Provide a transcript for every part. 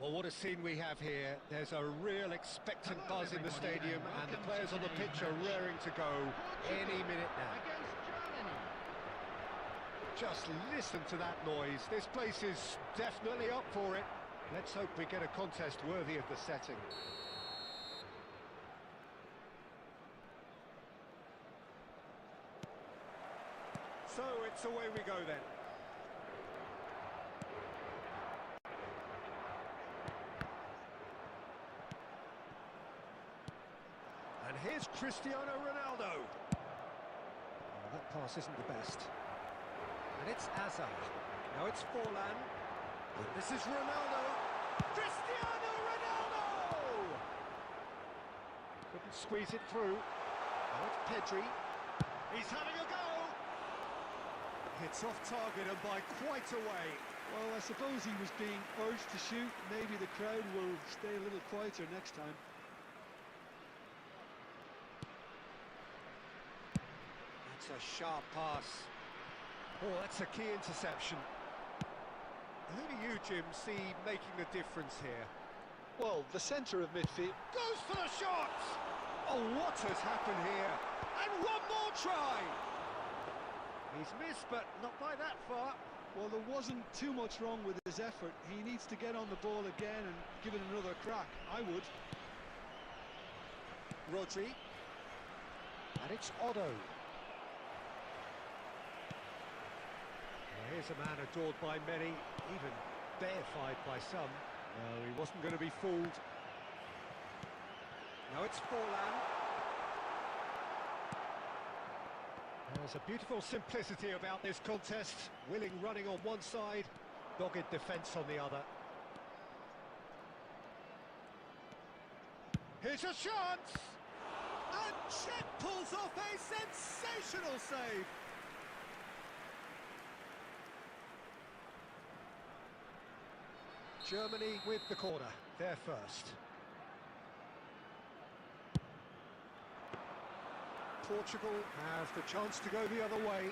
Well, what a scene we have here. There's a real expectant buzz in the stadium, and the players on the pitch are raring to go any minute now. Just listen to that noise. This place is definitely up for it. Let's hope we get a contest worthy of the setting. So it's away we go then. Here's Cristiano Ronaldo. Oh, that pass isn't the best. And it's Hazard. Now it's Forlan. And this is Ronaldo. Cristiano Ronaldo! Couldn't squeeze it through. Now it's Pedri. He's having a go! Hits off target and by quite a way. Well, I suppose he was being urged to shoot. Maybe the crowd will stay a little quieter next time. That's a sharp pass. Oh, that's a key interception. Who do you, Jim, see making the difference here? Well, the centre of midfield. Goes for the shot! Oh, what has happened here? And one more try! He's missed, but not by that far. Well, there wasn't too much wrong with his effort. He needs to get on the ball again and give it another crack. I would. Rodri. And it's Otto. Well, here's a man adored by many, even deified by some. Well, he wasn't going to be fooled. Now it's Forlan. There's a beautiful simplicity about this contest. Willing running on one side, dogged defence on the other. Here's a chance! And Czech pulls off a sensational save! Germany with the corner, they're first. Portugal have the chance to go the other way.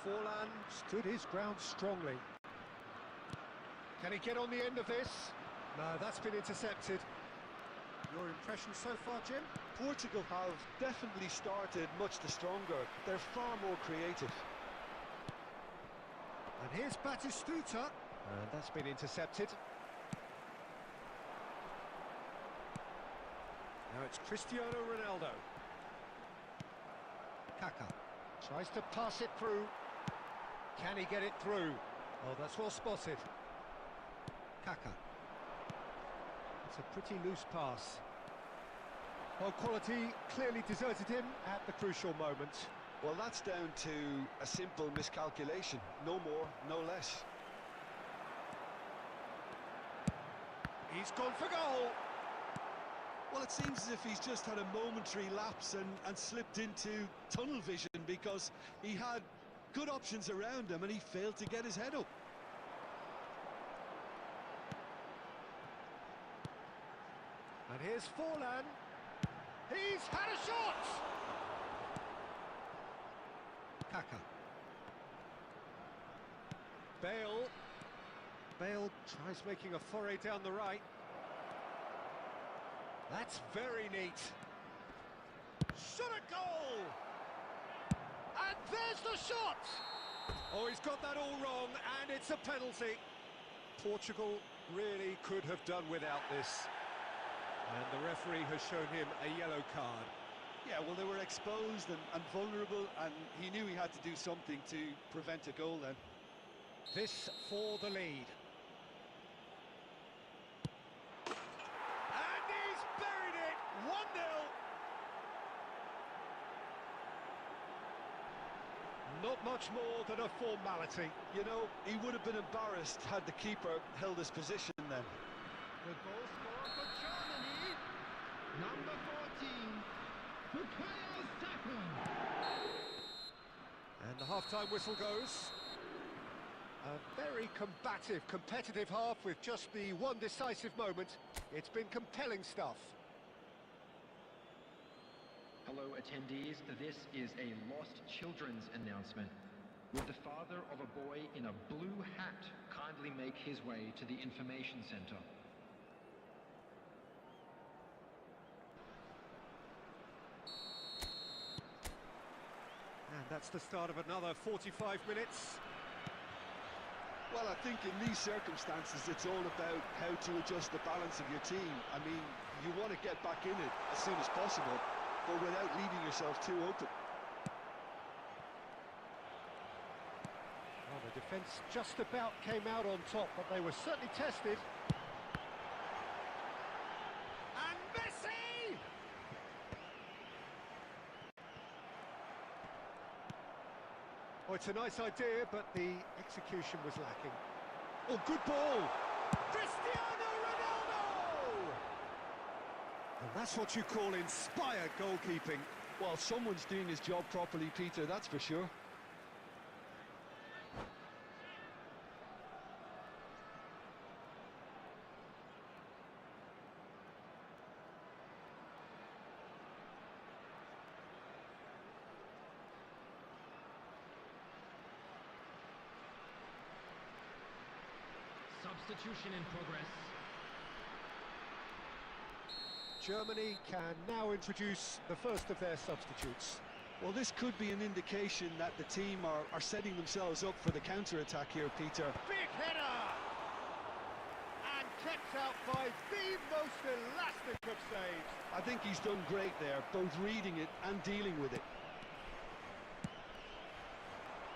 Forlan stood his ground strongly. Can he get on the end of this? No, that's been intercepted. Your impression so far, Jim? Portugal have definitely started much the stronger. They're far more creative. And here's Batistuta. And that's been intercepted. Now it's Cristiano Ronaldo. Kaká tries to pass it through. Can he get it through? Oh, that's well spotted. Kaká. It's a pretty loose pass. Well, quality clearly deserted him at the crucial moment. Well, that's down to a simple miscalculation. No more, no less. He's gone for goal. Well, it seems as if he's just had a momentary lapse and slipped into tunnel vision because he had good options around him and he failed to get his head up. And here's Forlan. He's had a shot! Kaká. Bale tries making a foray down the right. That's very neat. Shot a goal! And there's the shot! Oh, he's got that all wrong, and it's a penalty. Portugal really could have done without this. And the referee has shown him a yellow card. Yeah, well, they were exposed and vulnerable, and he knew he had to do something to prevent a goal then. This for the lead. And he's buried it! 1-0! Not much more than a formality. You know, he would have been embarrassed had the keeper held his position then. The goal scorer for Germany, number 14, Bukayo Saka. And the half-time whistle goes. A very combative, competitive half with just the one decisive moment. It's been compelling stuff. Hello attendees, this is a lost children's announcement. Would the father of a boy in a blue hat kindly make his way to the information center? And that's the start of another 45 minutes. Well, I think in these circumstances, it's all about how to adjust the balance of your team. I mean, you want to get back in it as soon as possible, but without leaving yourself too open. Well, the Defence just about came out on top, but they were certainly tested. And Messi! Oh, it's a nice idea, but the execution was lacking. Oh, good ball! Cristiano Ronaldo! And that's what you call inspired goalkeeping. Well, someone's doing his job properly, Peter, that's for sure. Substitution in progress. Germany can now introduce the first of their substitutes. Well, this could be an indication that the team are setting themselves up for the counter-attack here, Peter. Big header! And kept out by the most elastic of saves. I think he's done great there, both reading it and dealing with it.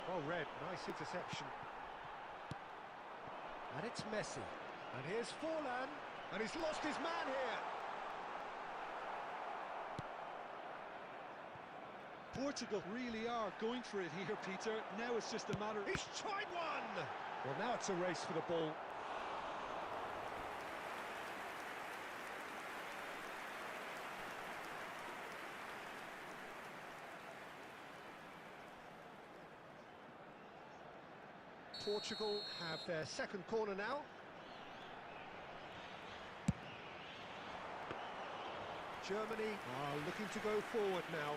Well read, nice interception. And it's Messi. And here's Forlan. And he's lost his man here. Portugal really are going for it here, Peter. Now it's just a matter of... He's tried one! Well, now it's a race for the ball. Portugal have their second corner now. Germany are looking to go forward now.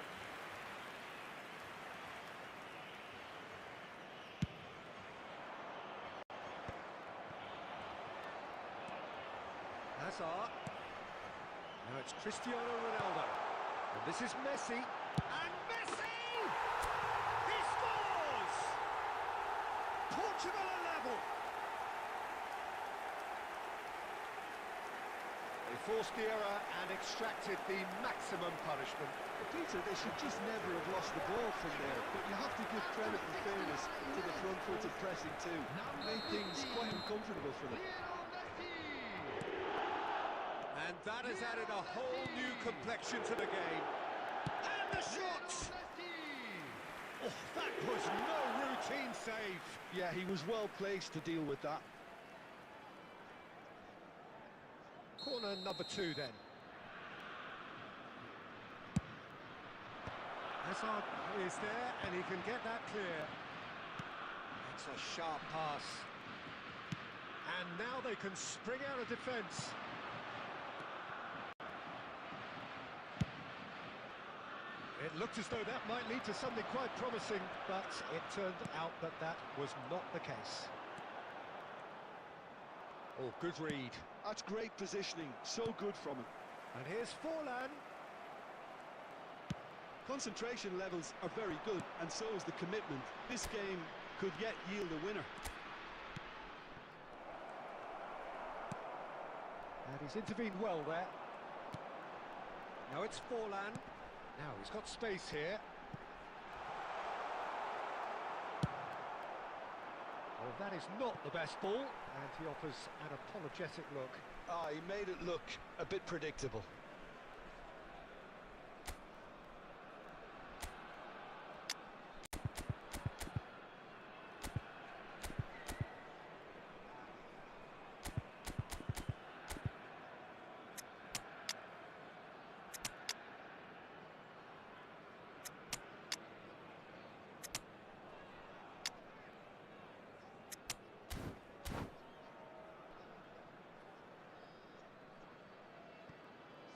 Hazard. Now it's Cristiano Ronaldo. And this is Messi. And Messi! He scores! Portugal are level. They forced the error and extracted the maximum punishment. But Peter, they should just never have lost the ball from there. But you have to give credit and fairness to the front-footed pressing too. Made things quite uncomfortable for them. And that has added a whole new complexion to the game. And the shot! Oh, that was no routine save. Yeah, he was well placed to deal with that. Corner number 2 then. Hazard is there and he can get that clear. That's a sharp pass. And now they can spring out of defence. It looked as though that might lead to something quite promising, but it turned out that that was not the case. Oh, good read. That's great positioning, so good from him. And here's Forlan. Concentration levels are very good, and so is the commitment. This game could yet yield a winner. And he's intervened well there. Now it's Forlan. Now he's got space here. Well, that is not the best ball, and he offers an apologetic look. Ah, he made it look a bit predictable.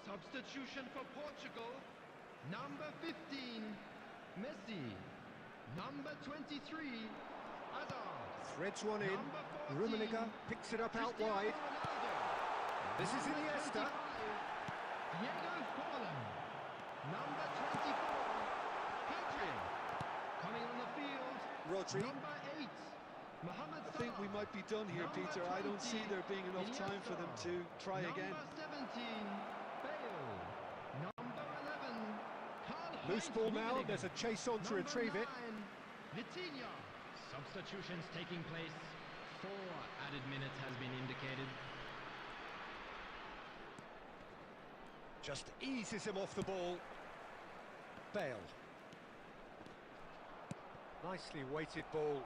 Substitution for Portugal. Number 15, Messi. Number 23, Hazard. Threads one in. Number 14, Rummenigge picks it up out Cristiano wide. Ronaldo. This is Number Iniesta. 25, Diego Forlan. Number 24, Pedri. Coming on the field, Rodri. number 8, Mohamed I think we Salah. might be done here, Number Peter. I don't 20, see there being enough time for them to try again. Number 17, Bale. Number 11, Loose ball now. There's a chase on to retrieve it. Vitinha. Substitutions taking place. 4 added minutes has been indicated. Just eases him off the ball. Bale. Nicely weighted ball.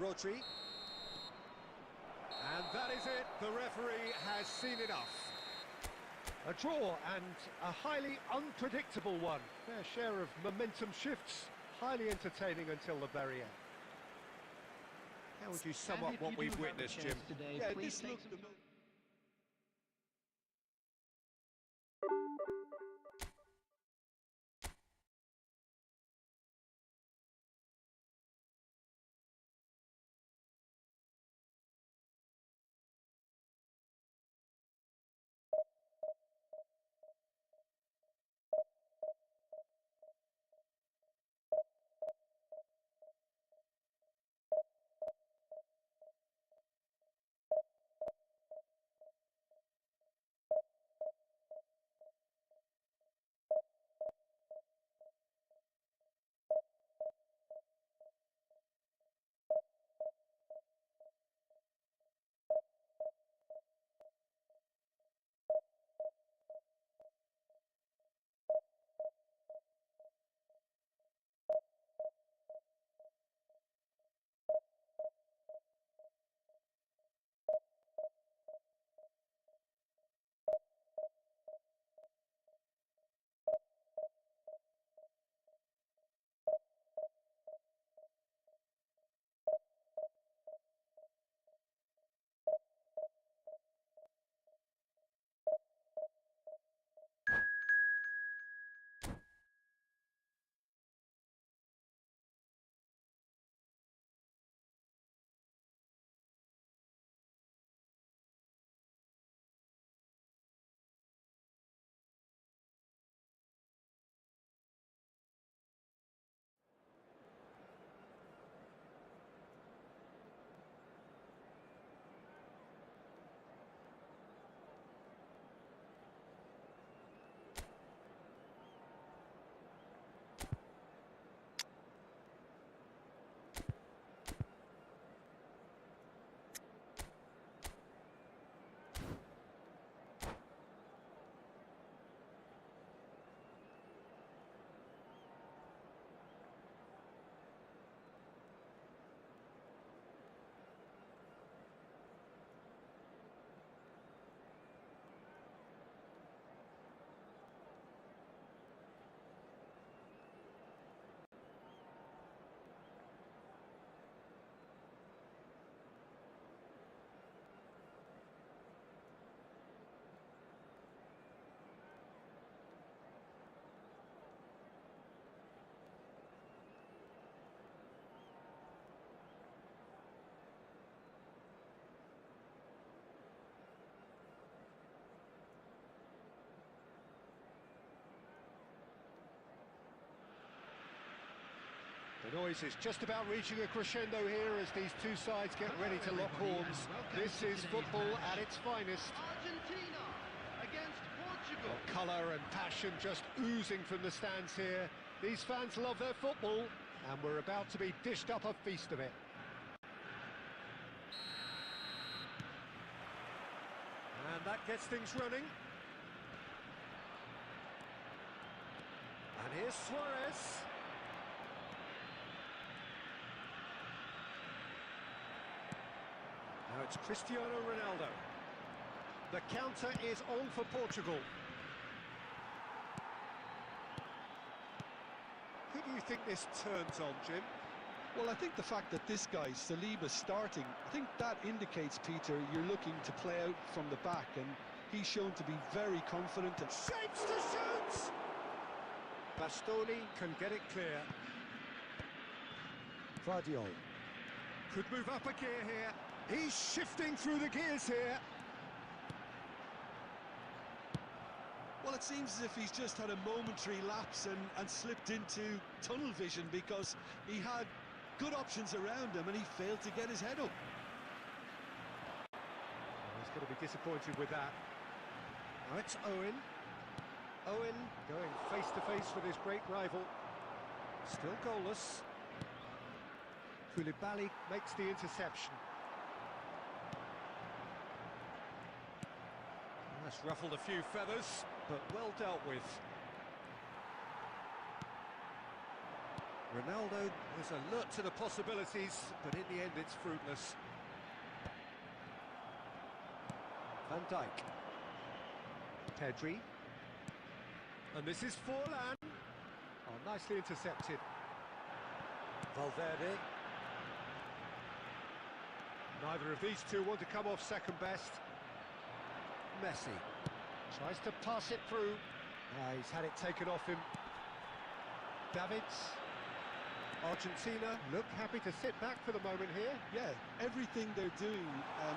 Rodri. And that is it. The referee has seen enough. A draw and a highly unpredictable one. Fair share of momentum shifts. Highly entertaining until the very end. How would you sum up what we've witnessed, Jim? Today, Yeah, please this take looked some the time. The noise is just about reaching a crescendo here as these two sides get ready to lock horns. This is football at its finest. Argentina against Portugal. Colour and passion just oozing from the stands here. These fans love their football, and we're about to be dished up a feast of it. And that gets things running. And here's Suarez. Now it's Cristiano Ronaldo. The counter is on for Portugal. Who do you think this turns on, Jim? Well, I think the fact that this guy, Saliba's starting, I think that indicates, Peter, you're looking to play out from the back, and he's shown to be very confident. And Shapes to shoot! Bastoni can get it clear. Vardiol could move up a gear here. He's shifting through the gears here. Well, it seems as if he's just had a momentary lapse and slipped into tunnel vision, because he had good options around him and he failed to get his head up. He's going to be disappointed with that. Now it's Owen. Owen going face to face with his great rival. Still goalless. Koulibaly makes the interception. That's ruffled a few feathers, but well dealt with. Ronaldo is alert to the possibilities, but in the end it's fruitless. Van Dijk. Pedri. And this is Forlan. Oh, nicely intercepted. Valverde. Neither of these two want to come off second best. Messi. Tries to pass it through. He's had it taken off him. Davids. Argentina look happy to sit back for the moment here. Yeah, everything they're doing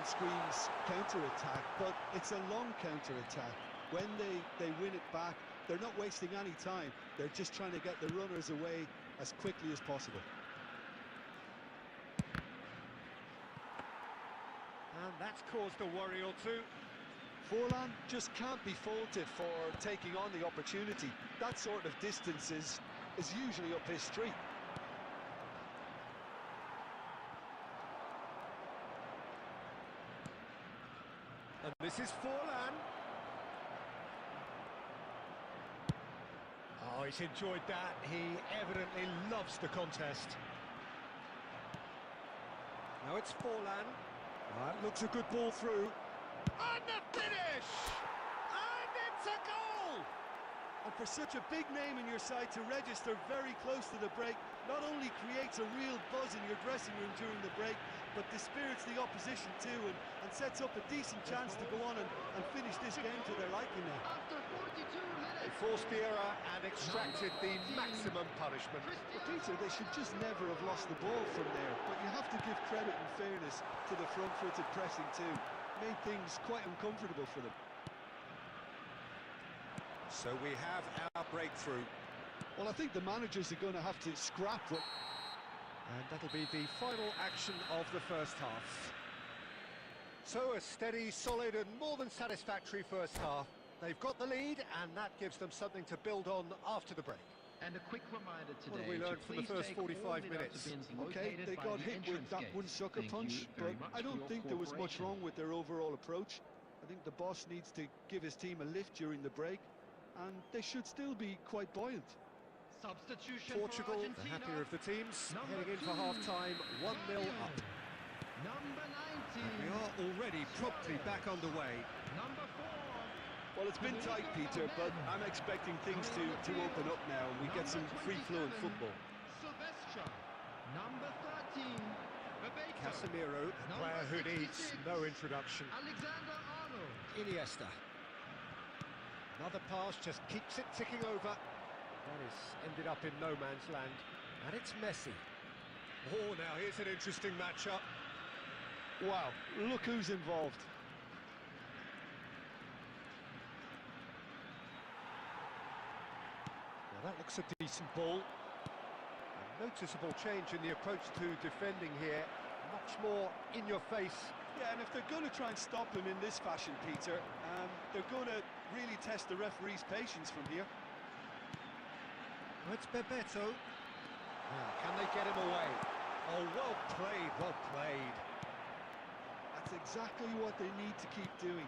screams counter-attack, but it's a long counter-attack. When they win it back, they're not wasting any time. They're just trying to get the runners away as quickly as possible. And that's caused a worry or two. Forlan just can't be faulted for taking on the opportunity. That sort of distance is usually up his street. And this is Forlan. Oh, he's enjoyed that. He evidently loves the contest. Now it's Forlan. That looks a good ball through. And the finish! And it's a goal! And for such a big name in your side to register very close to the break, not only creates a real buzz in your dressing room during the break, but dispirits the opposition too, and sets up a decent chance to go on and finish this game to their liking now. After 42 minutes, They forced the error and extracted the maximum punishment. But Peter, they should just never have lost the ball from there, but you have to give credit and fairness to the front-footed pressing too. Made things quite uncomfortable for them. So we have our breakthrough. Well, I think the managers are going to have to scrap what... And that'll be the final action of the first half. So a steady, solid and more than satisfactory first half. They've got the lead and that gives them something to build on after the break. And a quick reminder today. What have we learned from the first 45 minutes? Okay, they got hit with that one sucker punch, but I don't think there was much wrong with their overall approach. I think the boss needs to give his team a lift during the break, and they should still be quite buoyant. substitution Portugal, for the Argentina. happier of the teams, Number heading in for 2, half-time, 1-0 up. Number 19. And we are already promptly back underway. Number 4. Well, it's been tight, Peter, but I'm expecting things to open up now and we get some free-flowing football. Silvestre. Number 13. Bebeto. Casemiro, a player who needs no introduction. Alexander Arnold. Iniesta. Another pass just keeps it ticking over. That is ended up in no man's land. And it's Messi. Oh, now here's an interesting matchup. Wow, look who's involved. Now that looks a decent ball. A noticeable change in the approach to defending here. Much more in your face. Yeah, and if they're going to try and stop him in this fashion, Peter, they're going to really test the referee's patience from here. Oh, it's Bebeto. Now, can they get him away? Oh, well played, well played. That's exactly what they need to keep doing.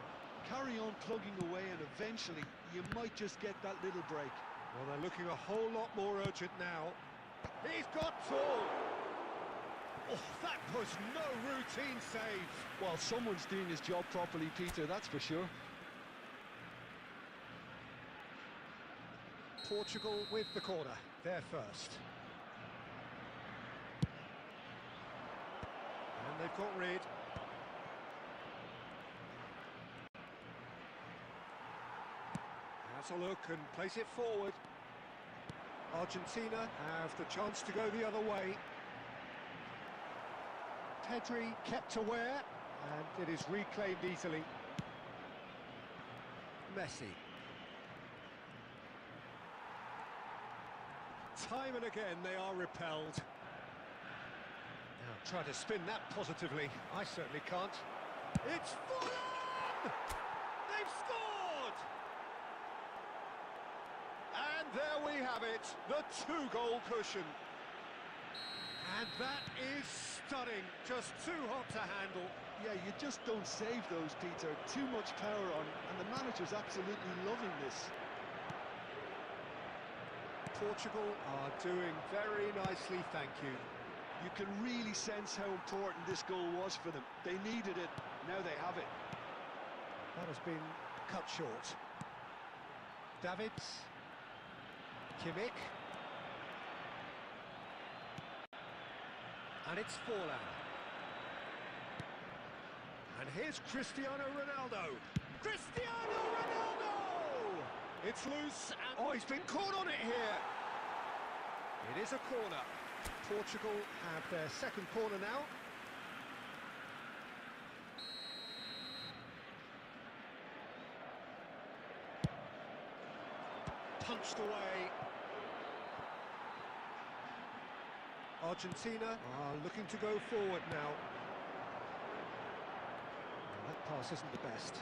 Carry on plugging away and eventually you might just get that little break. Well, they're looking a whole lot more urgent now. He's got two! Oh, that was no routine save. Well, someone's doing his job properly, Peter, that's for sure. Portugal with the corner, they're first. And they've got rid. Has a look and plays it forward. Argentina have the chance to go the other way. Pedri kept aware, and it is reclaimed easily. Messi. Time and again they are repelled. Now try to spin that positively. I certainly can't. It's Fulham! They've scored! And there we have it, the two-goal cushion. And that is stunning, just too hot to handle. Yeah, you just don't save those, Peter. Too much power on, and the manager's absolutely loving this. Portugal are doing very nicely, thank you. You can really sense how important this goal was for them. They needed it, now they have it. That has been cut short. Davids. Kimmich. And it's Forlan. And here's Cristiano Ronaldo. Cristiano Ronaldo! It's loose and... Oh, he's been caught on it here. It is a corner. Portugal have their second corner now. Punched away. Argentina are looking to go forward now. That pass isn't the best.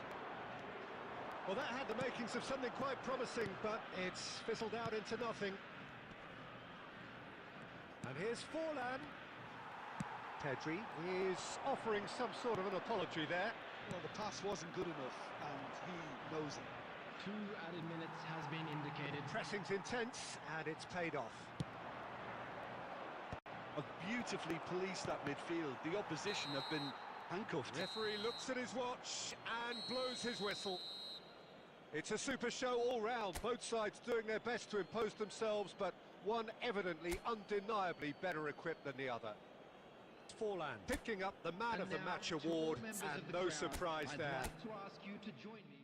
Well, that had the makings of something quite promising, but it's fizzled out into nothing. And here's Forlan. Pedri is offering some sort of an apology there. Well, the pass wasn't good enough, and he knows it. 2 added minutes has been indicated. Pressing's intense, and it's paid off. Have beautifully policed that midfield. The opposition have been handcuffed. Referee looks at his watch and blows his whistle. It's a super show all round. Both sides doing their best to impose themselves, but one evidently, undeniably better equipped than the other. Forlan picking up the Man of the Match award, and no surprise there. I'd like to ask you to join me.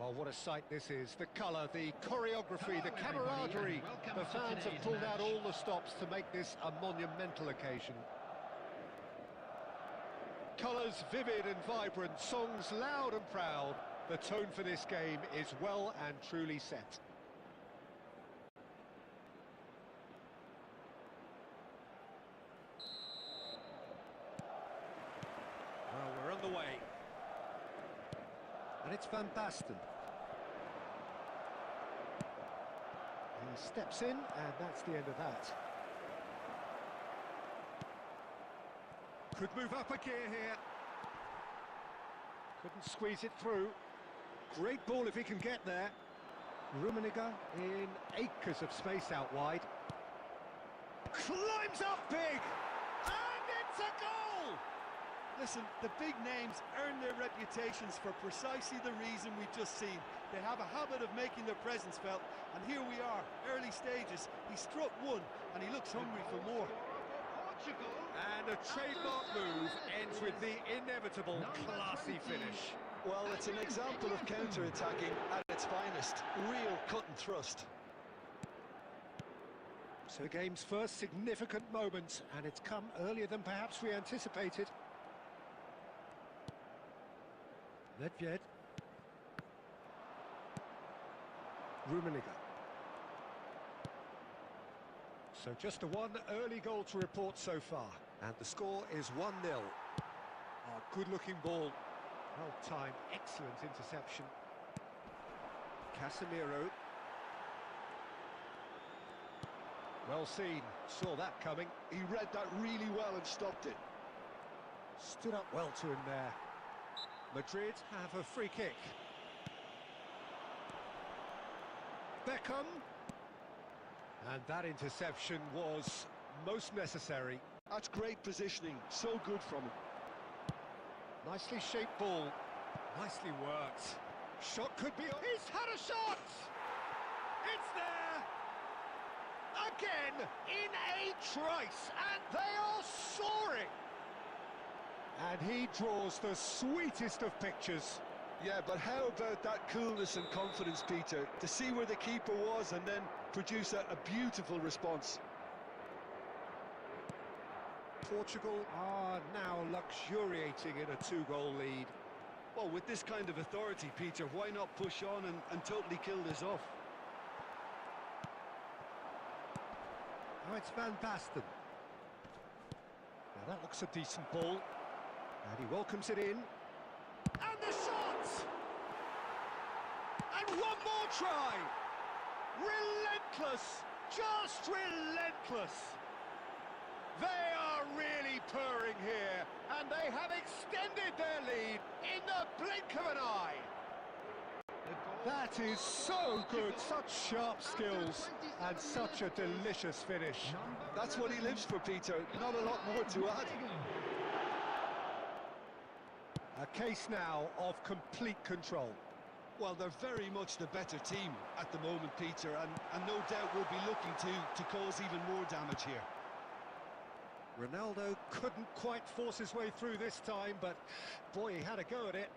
Well, what a sight this is. The colour, the choreography, the Hello, everybody, camaraderie. and welcome The to fans have today's pulled out match. all the stops to make this a monumental occasion. Colours vivid and vibrant, songs loud and proud. The tone for this game is well and truly set. Well, we're on the way. And it's Van Basten. He steps in, and that's the end of that. Could move up a gear here. Couldn't squeeze it through. Great ball if he can get there. Rummenigge in acres of space out wide. Climbs up big! And it's a goal! Listen, the big names earn their reputations for precisely the reason we've just seen. They have a habit of making their presence felt, and here we are, early stages. He struck one, and he looks hungry for more. And a trademark move ends with the inevitable classy finish. Well, it's an example of counter-attacking at its finest. Real cut and thrust. So the game's first significant moment, and it's come earlier than perhaps we anticipated. Nedved. Rummenigge. So just a one early goal to report so far, and the score is 1-0. Oh, good-looking ball. Well timed, excellent interception. Casemiro. Well seen, saw that coming. He read that really well and stopped it. Stood up well to him there. Madrid have a free kick. Beckham. And that interception was most necessary. That's great positioning, so good from him. Nicely shaped ball. Nicely worked. Shot could be... He's had a shot! It's there! Again, in a trice, and they are soaring! And he draws the sweetest of pictures. Yeah, but how about that coolness and confidence, Peter? To see where the keeper was and then produce a beautiful response. Portugal are now luxuriating in a two-goal lead. Well, with this kind of authority, Peter, why not push on and totally kill this off? Now it's Van Basten. Now that looks a decent ball. And he welcomes it in. And the shot! And one more try! Relentless! Just relentless! They are really purring here, and they have extended their lead in the blink of an eye. That is so good, such sharp skills, and such a delicious finish. That's what he lives for, Peter. Not a lot more to add. A case now of complete control. Well, they're very much the better team at the moment, Peter, and no doubt will be looking to cause even more damage here. Ronaldo couldn't quite force his way through this time, but boy, he had a go at it.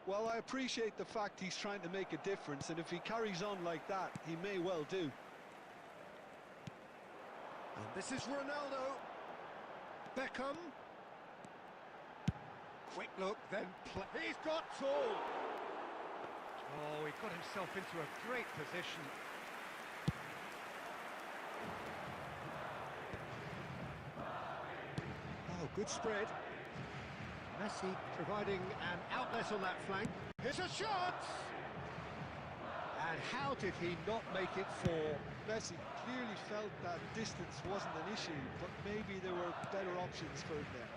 Well, I appreciate the fact he's trying to make a difference, and if he carries on like that, he may well do. And this is Ronaldo. Beckham. Quick look, then play. He's got all. Oh, he got himself into a great position. Oh, good spread. Messi providing an outlet on that flank. Here's a shot! And how did he not make it four? Messi clearly felt that distance wasn't an issue, but maybe there were better options for him there.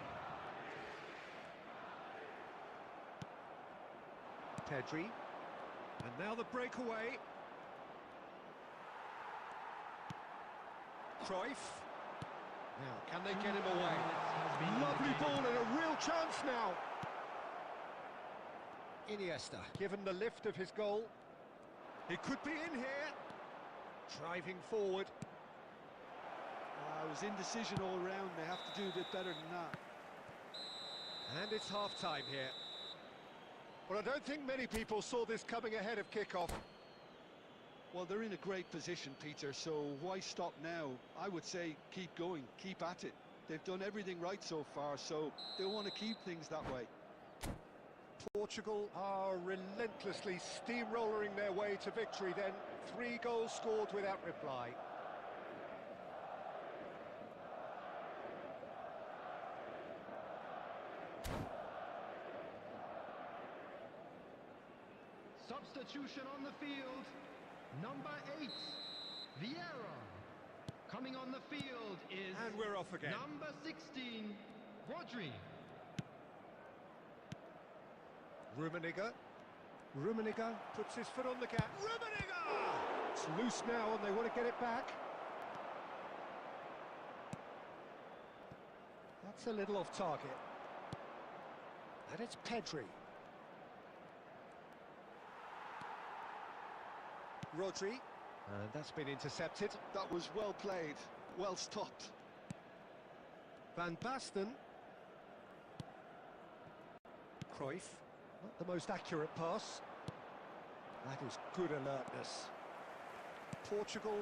Pedri. And now the breakaway. Cruyff. Now, can they get him away? Lovely ball and a real chance now. Iniesta, given the lift of his goal. He could be in here. Driving forward. It was indecision all round. They have to do a bit better than that. And it's half-time here. Well, I don't think many people saw this coming ahead of kickoff. Well, they're in a great position, Peter, so why stop now? I would say keep going, keep at it. They've done everything right so far, so they'll want to keep things that way. Portugal are relentlessly steamrolling their way to victory then. 3 goals scored without reply. Substitution on the field. Number 8, Vieira. Coming on the field is... And we're off again. Number 16, Rodri. Rummenigge puts his foot on the gas. Rummenigge! It's loose now and they want to get it back. That's a little off target. And it's Pedri. Rodri. And that's been intercepted. That was well played, well stopped. Van Basten. Cruyff. Not the most accurate pass. That is good alertness. Portugal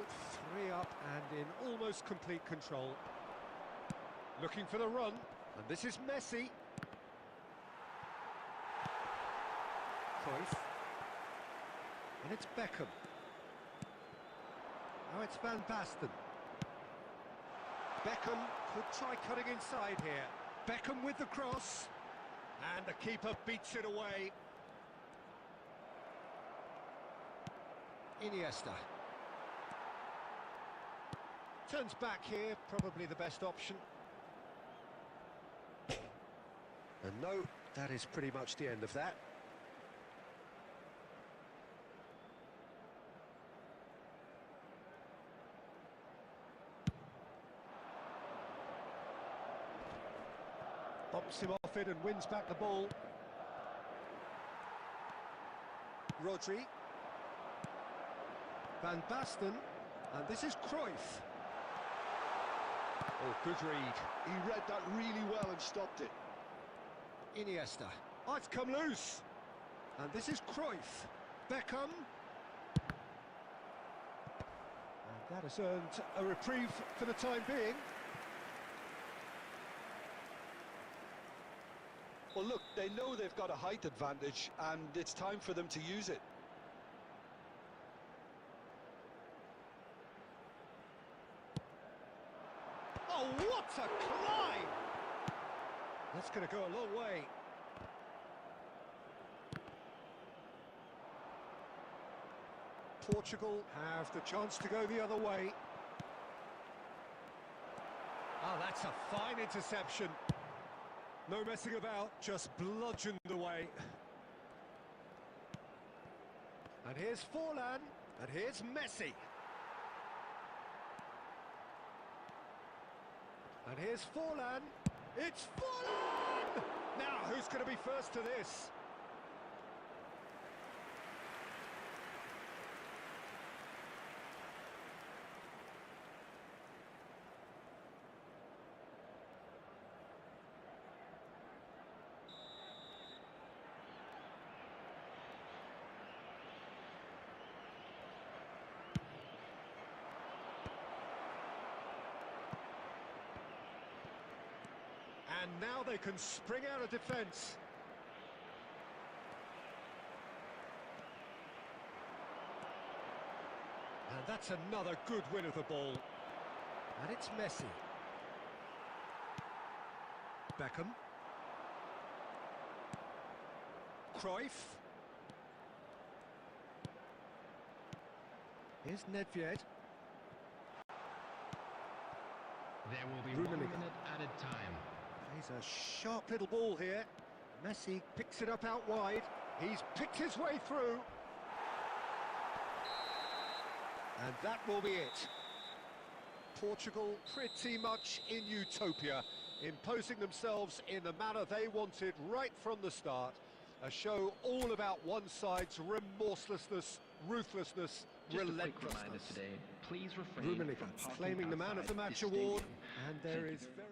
3 up and in almost complete control. Looking for the run, and this is Messi. Cruyff. And it's Beckham. Now it's Van Basten. Beckham could try cutting inside here. Beckham with the cross. And the keeper beats it away. Iniesta. Turns back here, probably the best option. And no, that is pretty much the end of that. Bumps him off it and wins back the ball. Rodri. Van Basten. And this is Cruyff. Oh, good read. He read that really well and stopped it. Iniesta. Oh, it's come loose. And this is Cruyff. Beckham. And that has earned a reprieve for the time being. Well, look, they know they've got a height advantage, and it's time for them to use it. Oh, what a climb! That's going to go a long way. Portugal have the chance to go the other way. Oh, that's a fine interception. No messing about, just bludgeoned away. And here's Forlan, and here's Messi. And here's Forlan. It's Forlan! Now, who's going to be first to this? And now they can spring out of defence. And that's another good win of the ball. And it's Messi. Beckham. Cruyff. Here's Nedved. There will be 1 minute added time. He's a sharp little ball here. Messi picks it up out wide. He's picked his way through. And that will be it. Portugal pretty much in utopia, imposing themselves in the manner they wanted right from the start. A show all about one side's remorselessness, ruthlessness, Just a quick relentlessness. reminder today, please refrain from Rummenigge parking claiming the man of the outside match this award, stadium. and there Thank is you. very...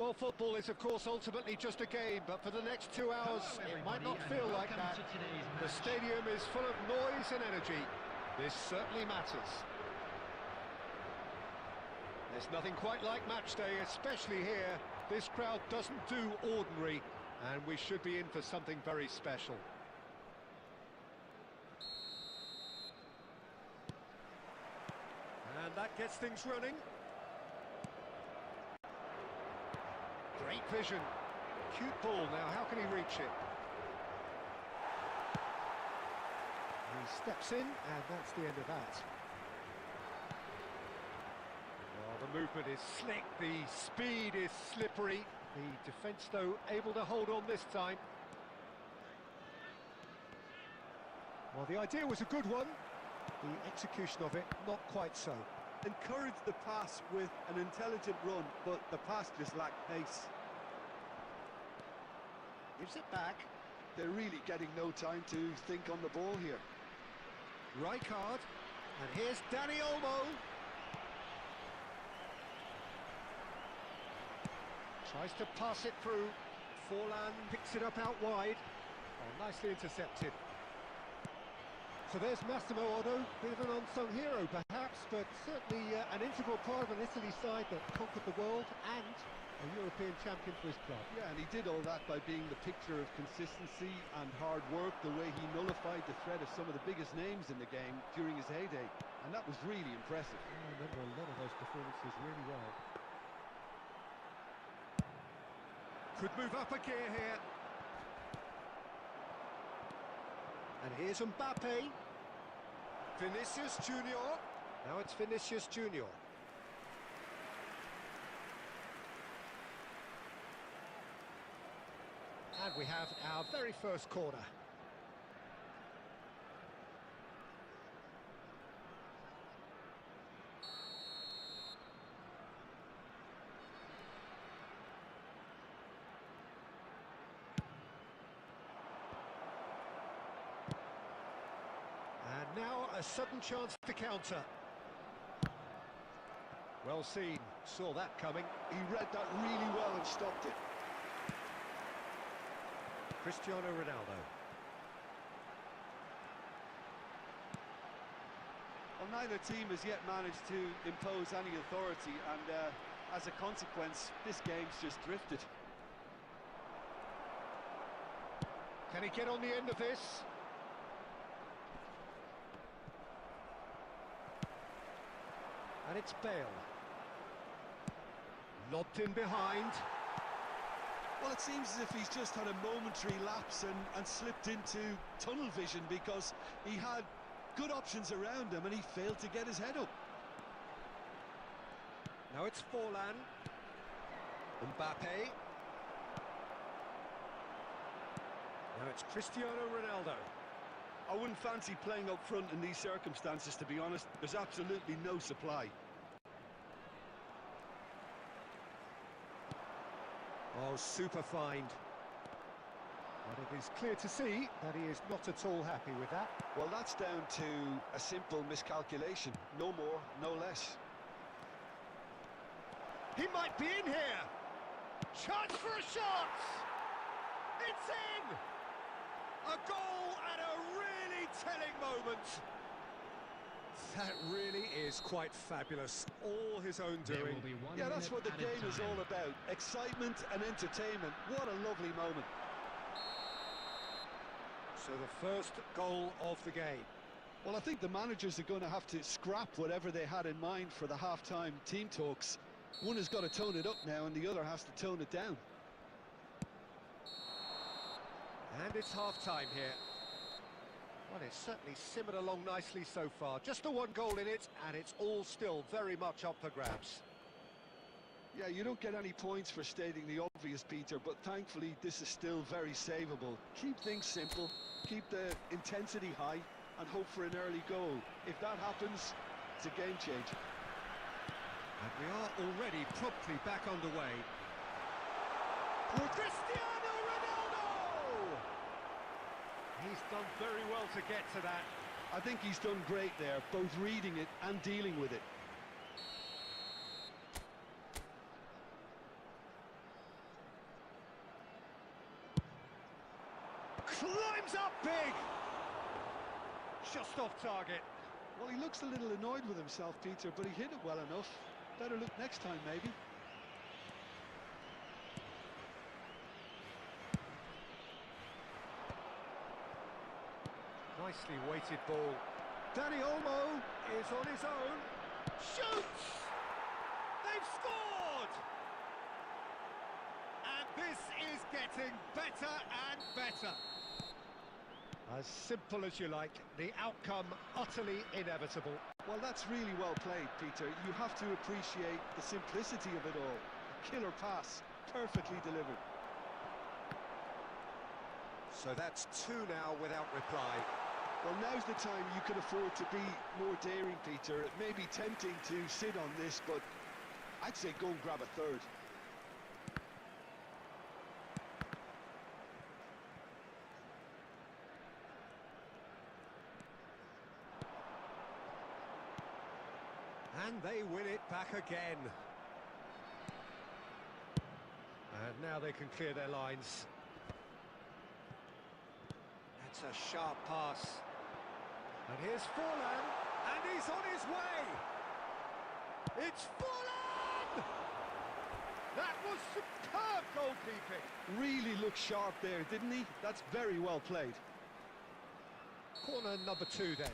Well, football is, of course, ultimately just a game, but for the next 2 hours, Hello, it might not everybody, feel and like welcome that. to today's The match. stadium is full of noise and energy. This certainly matters. There's nothing quite like match day, especially here. This crowd doesn't do ordinary, and we should be in for something very special. And that gets things running. Great vision. Cute ball now, how can he reach it? He steps in, and that's the end of that. Well, the movement is slick, the speed is slippery. The defence, though, able to hold on this time. Well, the idea was a good one. The execution of it, not quite so. Encouraged the pass with an intelligent run, but the pass just lacked pace. Gives it back. They're really getting no time to think on the ball here. Rijkaard, and here's Danny Olmo. Tries to pass it through. Forlan picks it up out wide. Oh, nicely intercepted. So there's Massimo Otto, bit of an unsung hero perhaps, but certainly an integral part of an Italy side that conquered the world and a European champion for his club. Yeah, and he did all that by being the picture of consistency and hard work, the way he nullified the threat of some of the biggest names in the game during his heyday, and that was really impressive. I remember a lot of those performances really well. Could move up a gear here. And here's Mbappe. Vinicius Junior. Now it's Vinicius Junior. And we have our very first corner. And now a sudden chance to counter. Well seen, saw that coming. He read that really well and stopped it. Cristiano Ronaldo. Well, neither team has yet managed to impose any authority, and as a consequence, this game's just drifted. Can he get on the end of this? And it's Bale. Lobbed in behind. Well, it seems as if he's just had a momentary lapse and slipped into tunnel vision, because he had good options around him and he failed to get his head up. Now it's Forlan. Mbappe. Now it's Cristiano Ronaldo. I wouldn't fancy playing up front in these circumstances, to be honest. There's absolutely no supply. Oh, super find. But it is clear to see that he is not at all happy with that. Well, that's down to a simple miscalculation. No more, no less. He might be in here. Chance for a shot. It's in. A goal at a really telling moment. That really is quite fabulous. All his own There doing. will be 1 Yeah, that's minute what the added game is time. all about. Excitement and entertainment. What a lovely moment. So the first goal of the game. Well, I think the managers are going to have to scrap whatever they had in mind for the half-time team talks. One has got to tone it up now and the other has to tone it down. And it's half-time here. Well, it's certainly simmered along nicely so far. Just the one goal in it, and it's all still very much up for grabs. Yeah, you don't get any points for stating the obvious, Peter, but thankfully this is still very savable. Keep things simple, keep the intensity high, and hope for an early goal. If that happens, it's a game changer. And we are already promptly back underway. Cristiano Ronaldo! He's done very well to get to that. I think he's done great there, both reading it and dealing with it. Climbs up big! Just off target. Well, he looks a little annoyed with himself, Peter, but he hit it well enough. Better look next time, maybe. Nicely weighted ball. Danny Olmo is on his own. Shoots! They've scored! And this is getting better and better. As simple as you like, the outcome utterly inevitable. Well, that's really well played, Peter. You have to appreciate the simplicity of it all. A killer pass, perfectly delivered. So that's two now without reply. Well, now's the time you can afford to be more daring, Peter. It may be tempting to sit on this, but I'd say go and grab a third. And they win it back again. And now they can clear their lines. That's a sharp pass. And here's Forlan, and he's on his way! It's Forlan! That was superb goalkeeping! Really looked sharp there, didn't he? That's very well played. Corner number 2 then.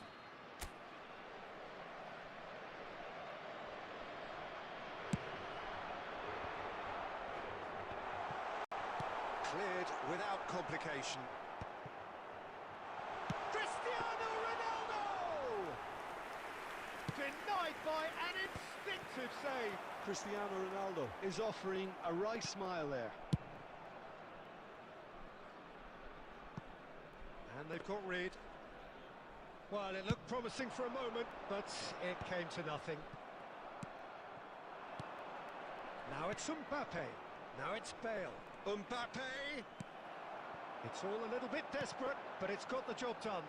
Cleared without complication. Cristiano Ronaldo! Denied by an instinctive save. Cristiano Ronaldo is offering a wry smile there. And they've got rid. Well, it looked promising for a moment, but it came to nothing. Now it's Mbappe. Now it's Bale. Mbappe! It's all a little bit desperate, but it's got the job done.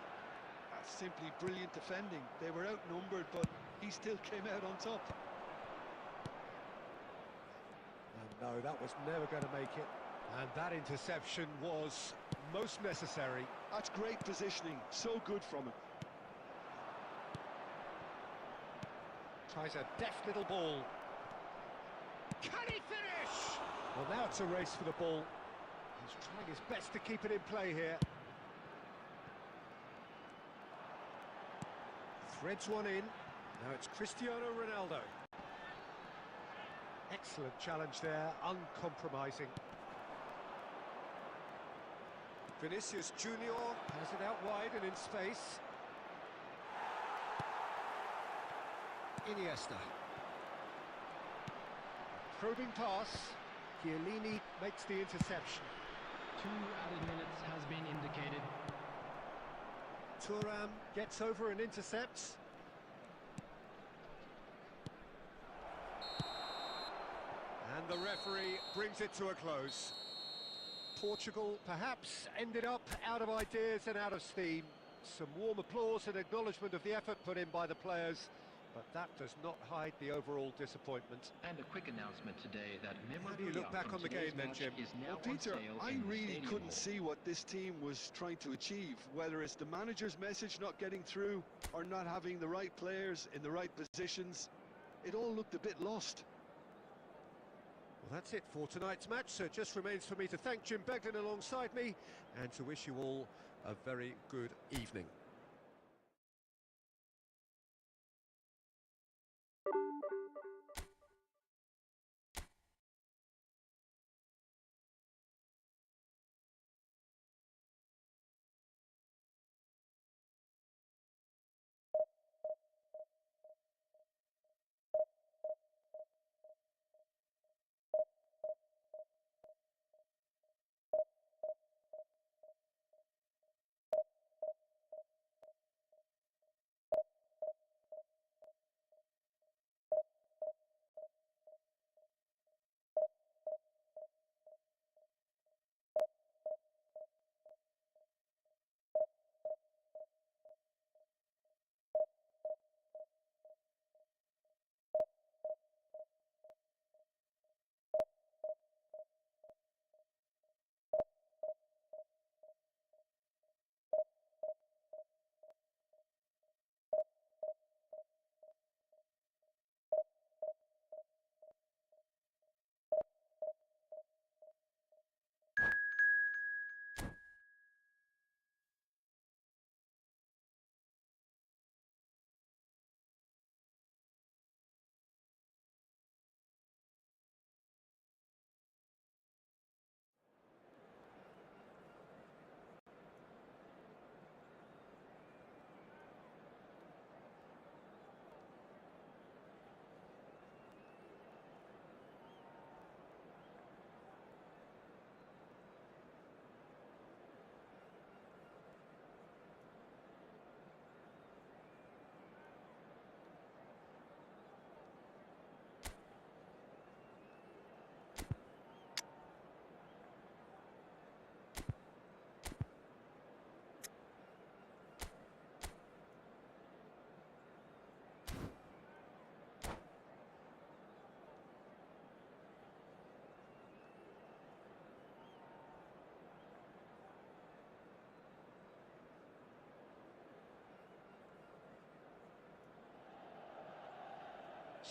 That's simply brilliant defending. They were outnumbered, but he still came out on top. And no, that was never going to make it. And that interception was most necessary. That's great positioning. So good from him. Tries a deft little ball. Can he finish? Well, now it's a race for the ball. He's trying his best to keep it in play here. Threads one in. Now it's Cristiano Ronaldo. Excellent challenge there, uncompromising. Vinicius Junior has it out wide and in space. Iniesta. Probing pass. Chiellini makes the interception. 2 added minutes has been indicated. Thuram gets over and intercepts. And the referee brings it to a close. Portugal perhaps ended up out of ideas and out of steam. Some warm applause and acknowledgement of the effort put in by the players, but that does not hide the overall disappointment. And a quick announcement today that How do you look back on the game then, Jim? is now Well, Peter, on sale I in the really Stadium couldn't Hall. see what this team was trying to achieve, whether it's the manager's message not getting through or not having the right players in the right positions. It all looked a bit lost. Well, that's it for tonight's match, so it just remains for me to thank Jim Beglin alongside me and to wish you all a very good evening.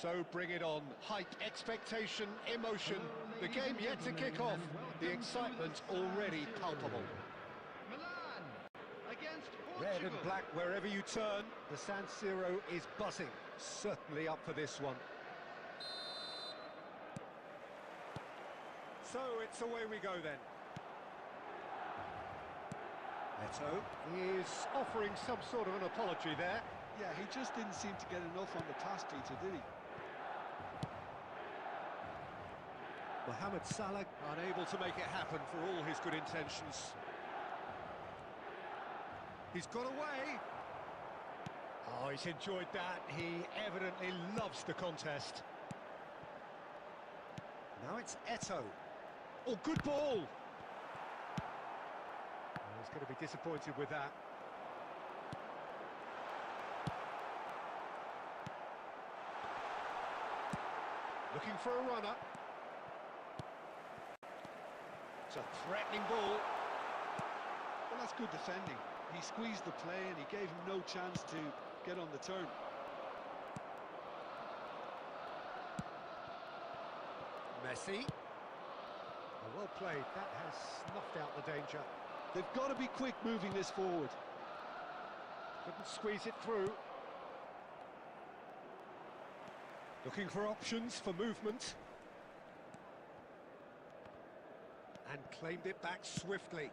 So bring it on. Hype, expectation, emotion. Hello, The ladies game and yet to gentlemen, kick off. and welcome The to excitement the already San Siro. palpable. Milan against Red Portugal. and black wherever you turn. The San Siro is buzzing. Certainly up for this one. So it's away we go then. Neto is offering some sort of an apology there. Yeah, he just didn't seem to get enough on the pass, Peter, did he? Mohamed Salah unable to make it happen for all his good intentions. He's got away. Oh, he's enjoyed that. He evidently loves the contest. Now it's Eto'o. Oh, good ball. Oh, he's going to be disappointed with that. Looking for a runner. It's a threatening ball. Well, that's good defending. He squeezed the play and he gave him no chance to get on the turn. Messi. Oh, well played. That has snuffed out the danger. They've got to be quick moving this forward. Couldn't squeeze it through. Looking for options for movement. And claimed it back swiftly.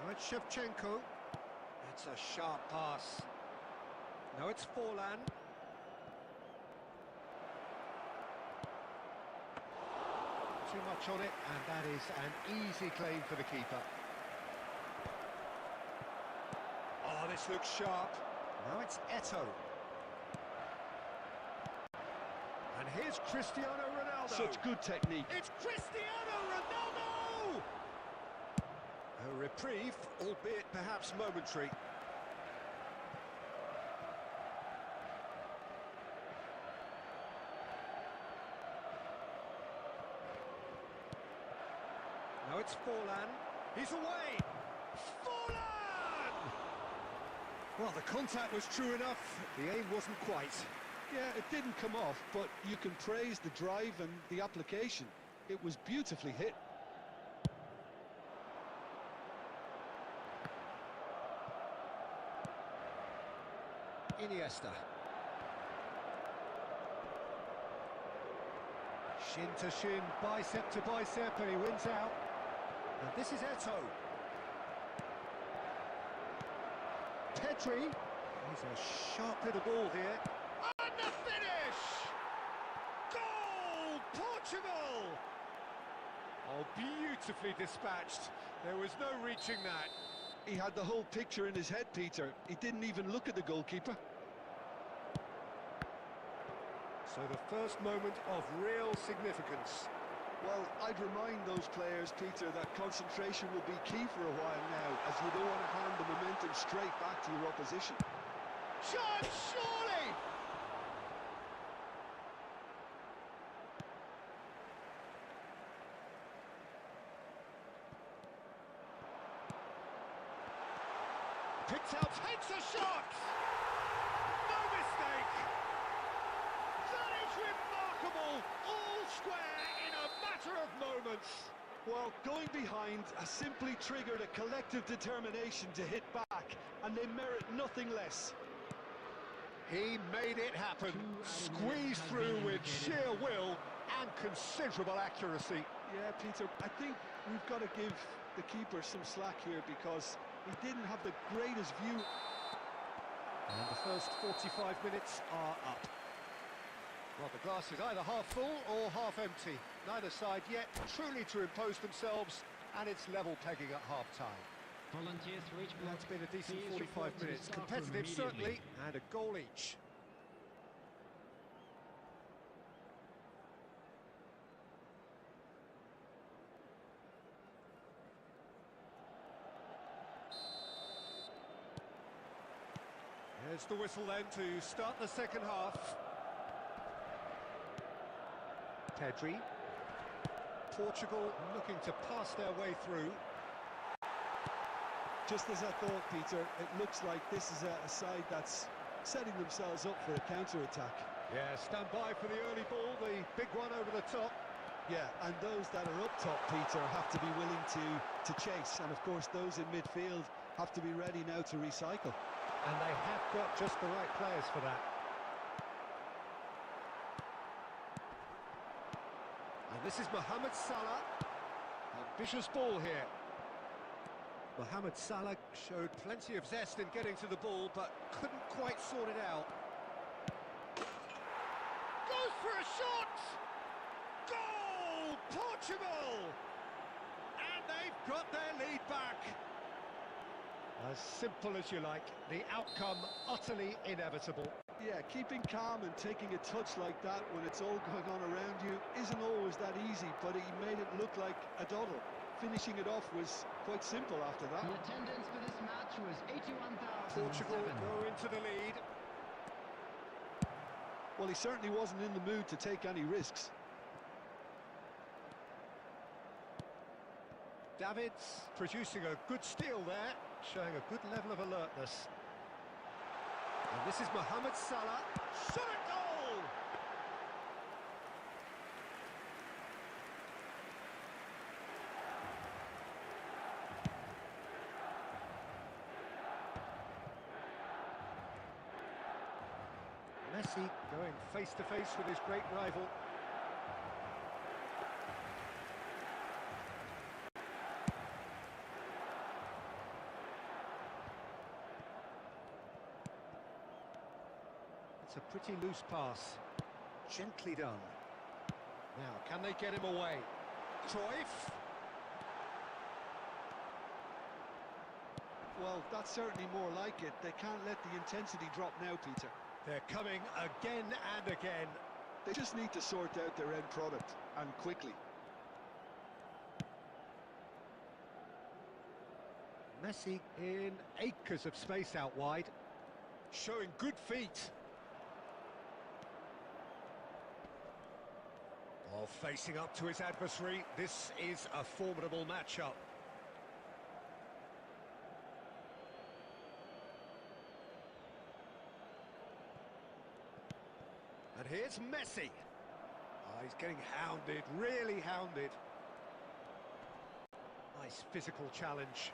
Now it's Shevchenko. It's a sharp pass. Now it's Forlan. Too much on it, and that is an easy claim for the keeper. Oh, this looks sharp. Now it's Eto'o. And here's Cristiano Ronaldo. Such good technique. It's Cristiano Ronaldo! A reprieve, albeit perhaps momentary. Now it's Forlan. He's away! Forlan! Well, the contact was true enough. The aim wasn't quite. Yeah, it didn't come off, but you can praise the drive and the application. It was beautifully hit. Iniesta. Shin to shin, bicep to bicep, and he wins out. And this is Eto'o. Pedri. He's a sharp little ball here. And the finish! Goal! Portugal! Oh, beautifully dispatched. There was no reaching that. He had the whole picture in his head, Peter. He didn't even look at the goalkeeper. So the first moment of real significance. Well, I'd remind those players, Peter, that concentration will be key for a while now, as you don't want to hand the momentum straight back to your opposition. Chance, surely! Picks out, takes a shot! No mistake! That is remarkable! All square in a matter of moments! Well, going behind has simply triggered a collective determination to hit back, and they merit nothing less. He made it happen, squeezed through with sheer will and considerable accuracy. Yeah, Peter, I think we've got to give the keeper some slack here because he didn't have the greatest view. And the first 45 minutes are up. Well, the glass is either half full or half empty. Neither side yet truly to impose themselves, and it's level pegging at half-time. Volunteers for each block. That's been a decent Please 45 report to the minutes. staff room Competitive, immediately. certainly, and a goal each. There's the whistle then to start the second half. Pedri. Portugal looking to pass their way through. Just as I thought, Peter, it looks like this is a side that's setting themselves up for a counter-attack. Yeah, stand by for the early ball, the big one over the top. Yeah, and those that are up top, Peter, have to be willing to chase. And of course, those in midfield have to be ready now to recycle. And they have got just the right players for that. And this is Mohamed Salah. Ambitious ball here. Mohamed Salah showed plenty of zest in getting to the ball, but couldn't quite sort it out. Goes for a shot! Goal! Portugal! And they've got their lead back. As simple as you like, the outcome utterly inevitable. Yeah, keeping calm and taking a touch like that when it's all going on around you isn't always that easy, but he made it look like a doddle. Finishing it off was quite simple after that. The attendance for this match was 81,007. Portugal go into the lead. Well, he certainly wasn't in the mood to take any risks. Davids producing a good steal there, showing a good level of alertness. And this is Mohamed Salah. Shot a goal! Messi going face to face with his great rival. It's a pretty loose pass. Gently done. Now, can they get him away? Cruyff. Well, that's certainly more like it. They can't let the intensity drop now, Peter. They're coming again and again. They just need to sort out their end product, and quickly. Messi in acres of space out wide. Showing good feet. Oh, facing up to his adversary. This is a formidable matchup. And here's Messi. Oh, he's getting hounded, really hounded. Nice physical challenge.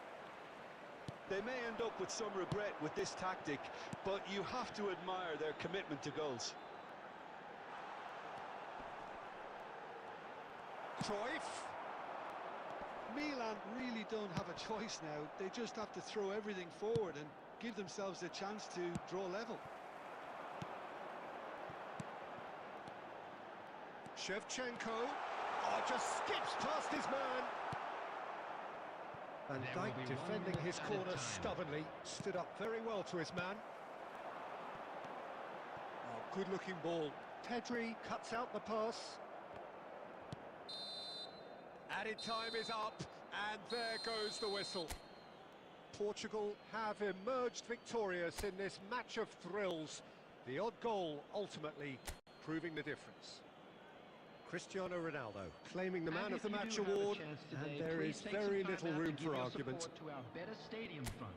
They may end up with some regret with this tactic, but you have to admire their commitment to goals. Cruyff. Milan really don't have a choice now. They just have to throw everything forward and give themselves a chance to draw level. Shevchenko. Oh, just skips past his man. Van There will Dijk be defending one his minute added corner time. stubbornly. Stood up very well to his man. Oh, good-looking ball. Pedri cuts out the pass. Added time is up, and there goes the whistle. Portugal have emerged victorious in this match of thrills. The odd goal ultimately proving the difference. Cristiano Ronaldo claiming the Man of the Match award, and there is very little room for argument. To our Better Stadium Fund.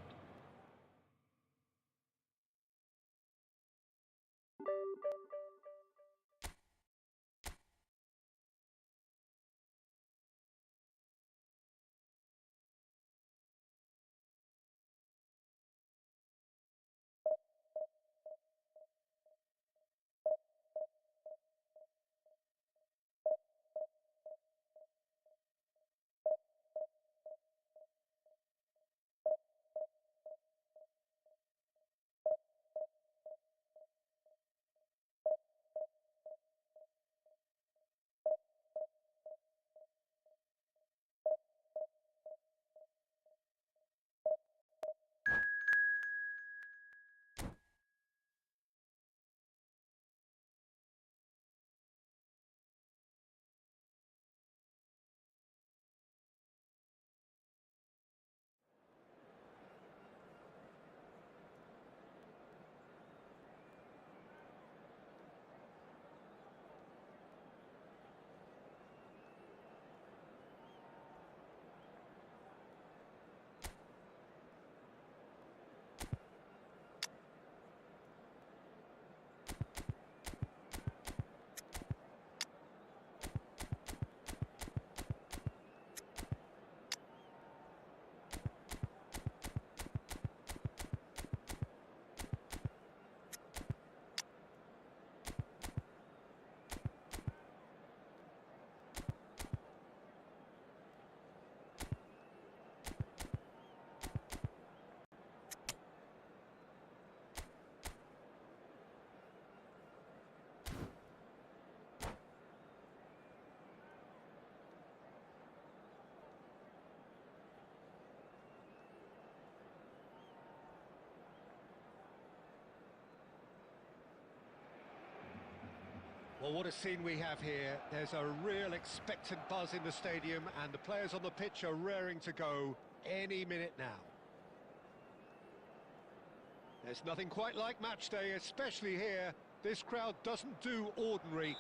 Well, what a scene we have here. There's a real expectant buzz in the stadium, and the players on the pitch are raring to go any minute now. There's nothing quite like match day, especially here. This crowd doesn't do ordinary,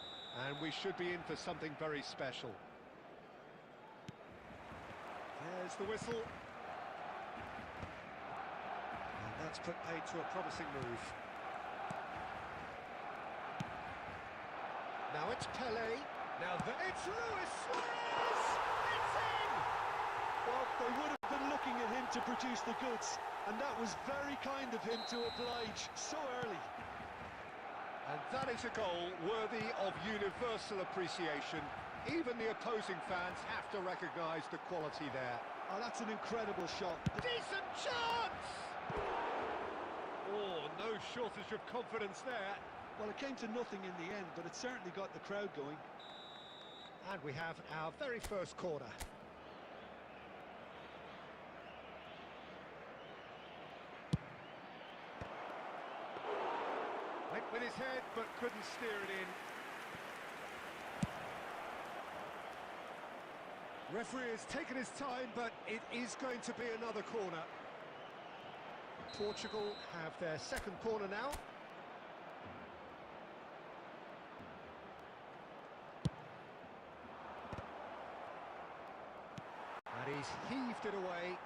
and we should be in for something very special. There's the whistle. And that's put paid to a promising move. Now it's Pelé. Now it's Luis Suarez! It's in! Well, they would have been looking at him to produce the goods, and that was very kind of him to oblige so early. And that is a goal worthy of universal appreciation. Even the opposing fans have to recognise the quality there. Oh, that's an incredible shot. Decent chance! Oh, no shortage of confidence there. Well, it came to nothing in the end, but it certainly got the crowd going. And we have our very first corner. Went with his head, but couldn't steer it in. Referee has taken his time, but it is going to be another corner. Portugal have their second corner now. And he's heaved it away.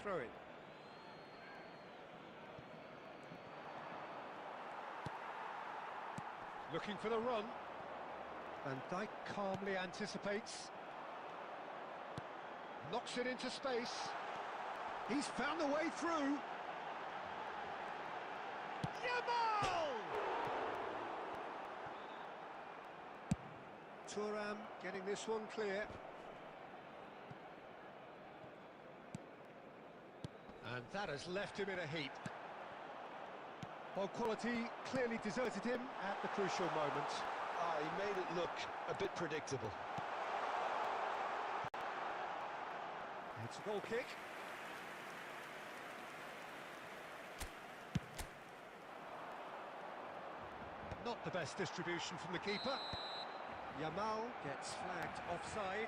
Throw it. Looking for the run. Van Dijk calmly anticipates. Knocks it into space. He's found the way through. Yamal! Thuram getting this one clear. And that has left him in a heap. Well, quality clearly deserted him at the crucial moment. He made it look a bit predictable. It's a goal kick. Not the best distribution from the keeper. Yamal gets flagged offside.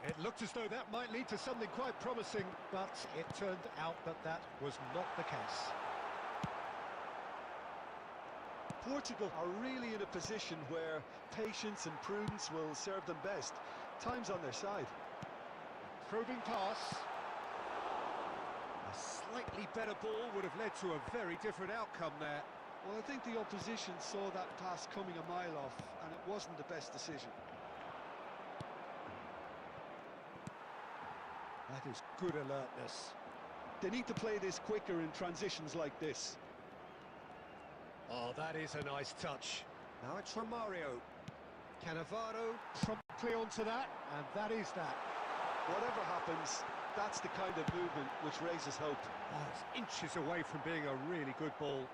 It looked as though that might lead to something quite promising, but it turned out that that was not the case. Portugal are really in a position where patience and prudence will serve them best. Time's on their side. Probing pass. A slightly better ball would have led to a very different outcome there. Well, I think the opposition saw that pass coming a mile off, and it wasn't the best decision. That is good alertness. They need to play this quicker in transitions like this. Oh, that is a nice touch. Now it's from Mario. Cannavaro promptly onto that, and that is that. Whatever happens, that's the kind of movement which raises hope. Oh, it's inches away from being a really good ball.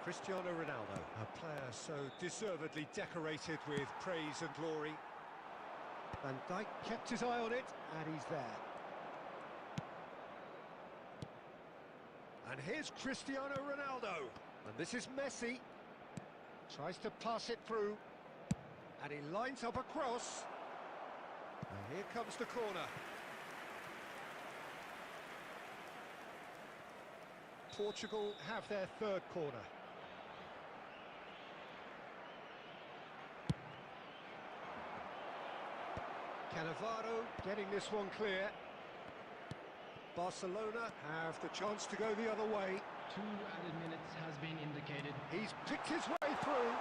Cristiano Ronaldo, a player so deservedly decorated with praise and glory. Van Dijk kept his eye on it, and he's there. And here's Cristiano Ronaldo. And this is Messi. Tries to pass it through. And he lines up a cross. And here comes the corner. Portugal have their third corner. Cannavaro getting this one clear. Barcelona have the chance to go the other way. 2 added minutes has been indicated. He's picked his way through.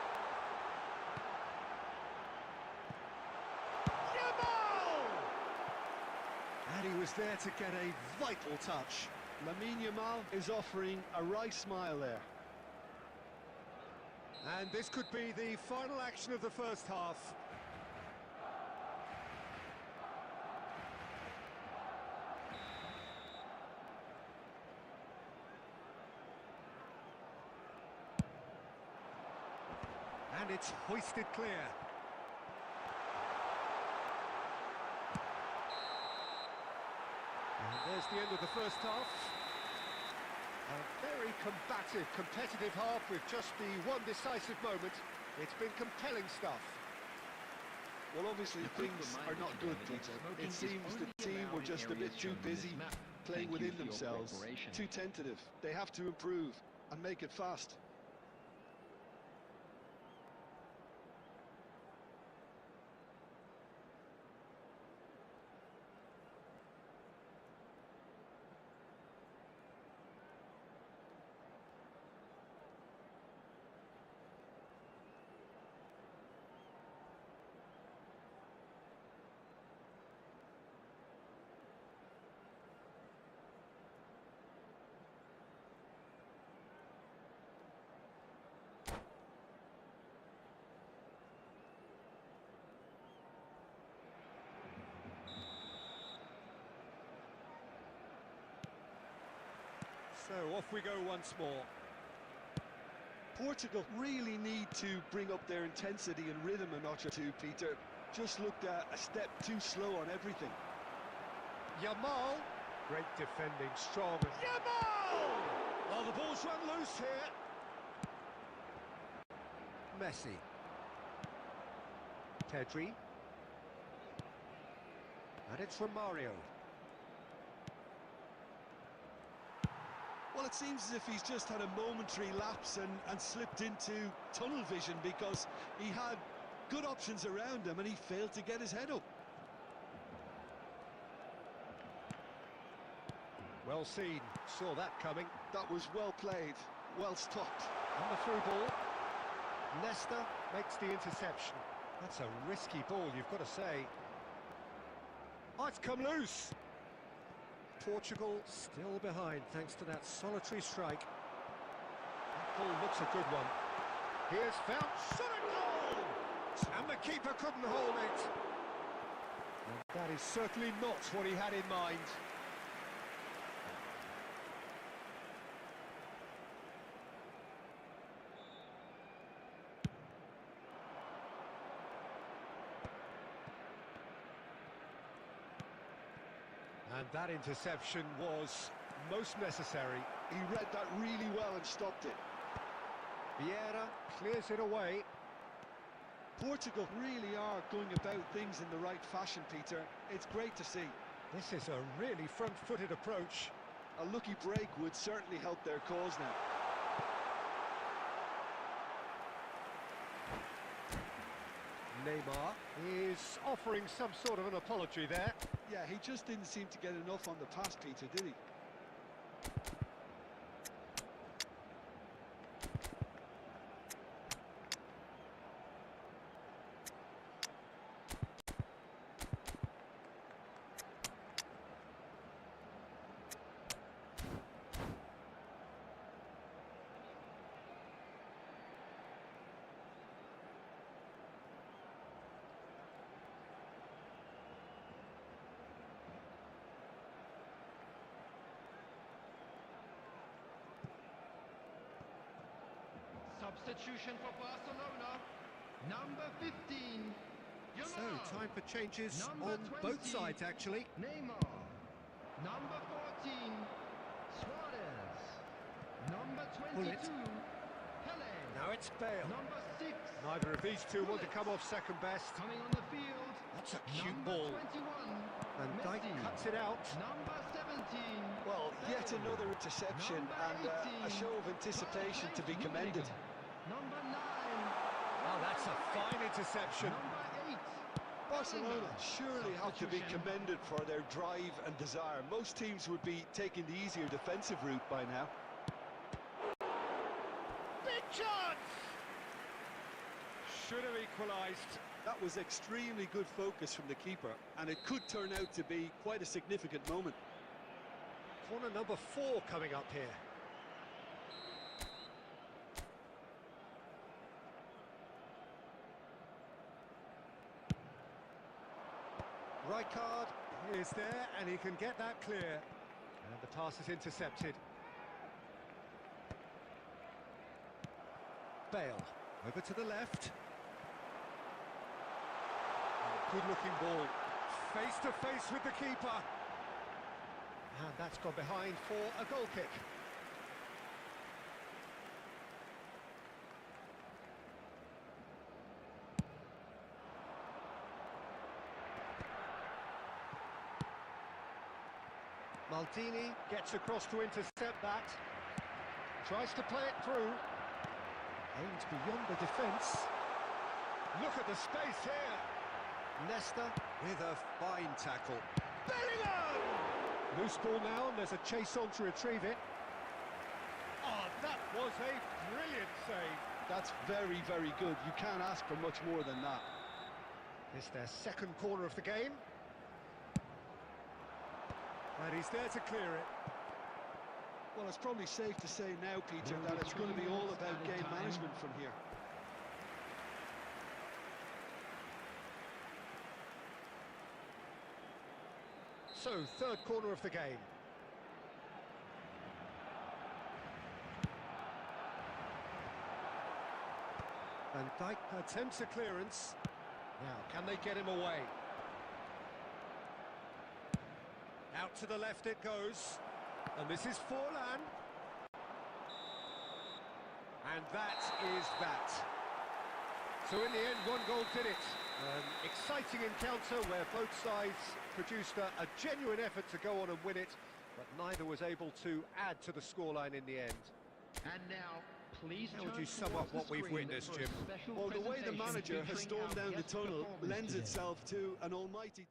Yamal! And he was there to get a vital touch. Lamine Yamal is offering a wry smile there. And this could be the final action of the first half. And it's hoisted clear. And there's the end of the first half. A very combative, competitive half with just the one decisive moment. It's been compelling stuff. Well, obviously things are not good, Peter. It seems the team were just a bit too busy playing within themselves, too tentative. They have to improve and make it fast. So off we go once more. Portugal really need to bring up their intensity and rhythm a notch or two, Peter. Just looked a step too slow on everything. Yamal. Great defending, strong. Yamal! Well, the ball's run loose here. Messi. Pedri. And it's from Mario. Well, it seems as if he's just had a momentary lapse and slipped into tunnel vision, because he had good options around him and he failed to get his head up. Well seen, saw that coming. That was well played, well stopped. On the through ball, Leicester makes the interception. That's a risky ball, you've got to say. Oh, it's come loose. Portugal still behind thanks to that solitary strike. That ball looks a good one. Here's found, shot a goal! And the keeper couldn't hold it. And that is certainly not what he had in mind. And that interception was most necessary. He read that really well and stopped it. Vieira clears it away. Portugal really are going about things in the right fashion, Peter. It's great to see. This is a really front-footed approach. A lucky break would certainly help their cause now. Neymar is offering some sort of an apology there. Yeah, he just didn't seem to get enough on the pass, Peter, did he? Substitution for Barcelona, number 15. So, time for changes Number on 20, both sides, actually. Neymar. Number 14, Suarez. Number 22, Pele. Now it's Bale. Number 6, Neither of these two want to come off second best. coming on the field. That's a cute Number ball. 21, And Dyke Messi. cuts it out. Number 17. Well, yet another interception and a show of anticipation to be commended. Number 9. Oh, that's a fine interception. Number 8. Barcelona surely have to be commended for their drive and desire. Most teams would be taking the easier defensive route by now. Big chance! Should have equalised. That was extremely good focus from the keeper, and it could turn out to be quite a significant moment. Corner number 4 coming up here. Rijkaard is there, and he can get that clear. And the pass is intercepted. Bale. Over to the left. Good-looking ball. Face to face with the keeper. And that's gone behind for a goal kick. Maldini gets across to intercept that. Tries to play it through. Aims beyond the defence. Look at the space here. Nesta with a fine tackle. Bellingham! Loose ball now, and there's a chase on to retrieve it. Oh, that was a brilliant save. That's very, very good. You can't ask for much more than that. It's their second corner of the game. And he's there to clear it. Well, it's probably safe to say now, Peter, that it's going to be all about game management from here. So, third corner of the game. Van Dijk attempts a clearance. Now, can they get him away? Out to the left it goes. And this is Forlan. And that is that. So in the end, one goal did it. An exciting encounter where both sides produced a genuine effort to go on and win it, but neither was able to add to the scoreline in the end. And now, please How would you sum up what we've witnessed, Jim? Well, the way the manager has stormed down the tunnel lends itself to an almighty...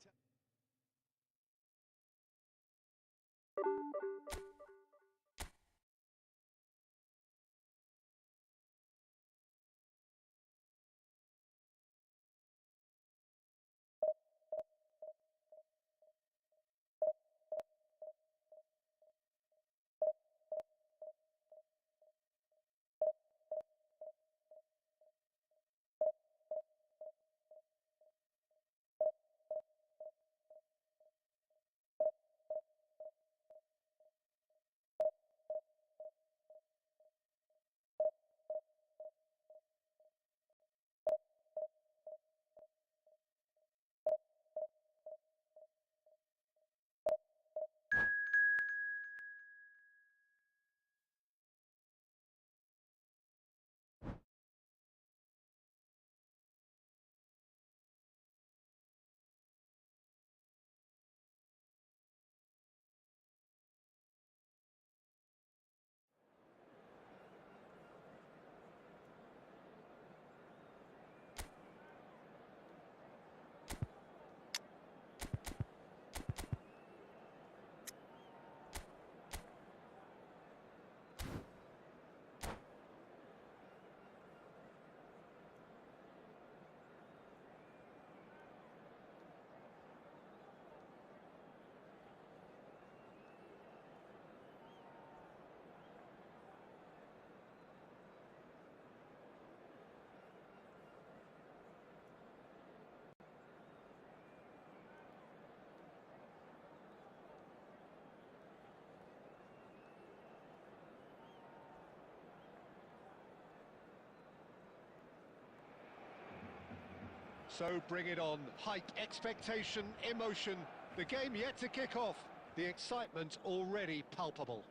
So bring it on. Hype, expectation, emotion. The game yet to kick off. The excitement already palpable.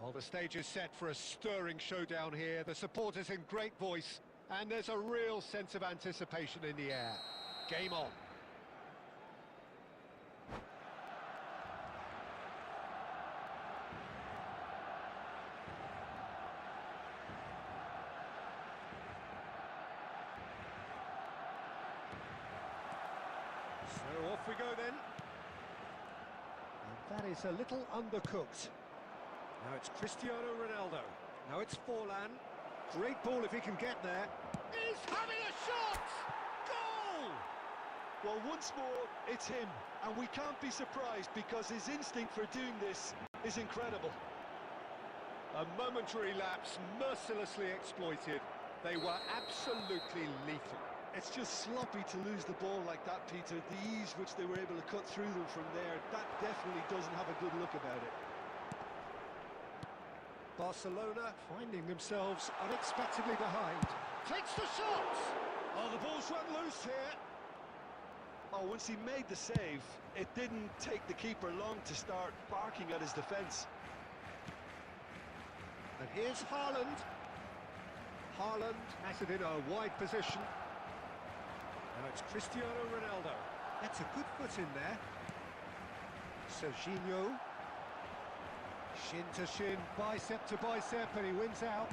Well, the stage is set for a stirring showdown here. The supporters in great voice, and there's a real sense of anticipation in the air. Game on. So off we go then. And that is a little undercooked. Now it's Cristiano Ronaldo. Now it's Forlan. Great ball if he can get there. He's having a shot! Goal! Well, once more, it's him. And we can't be surprised because his instinct for doing this is incredible. A momentary lapse, mercilessly exploited. They were absolutely lethal. It's just sloppy to lose the ball like that, Peter. The ease which they were able to cut through them from there, that definitely doesn't have a good look about it. Barcelona finding themselves unexpectedly behind. Takes the shot! Oh, the ball's run loose here. Oh, once he made the save, it didn't take the keeper long to start barking at his defence. And here's Haaland. Haaland has it in a wide position. Now it's Cristiano Ronaldo. That's a good foot in there. Serginho. Shin to shin, bicep to bicep, and he wins out.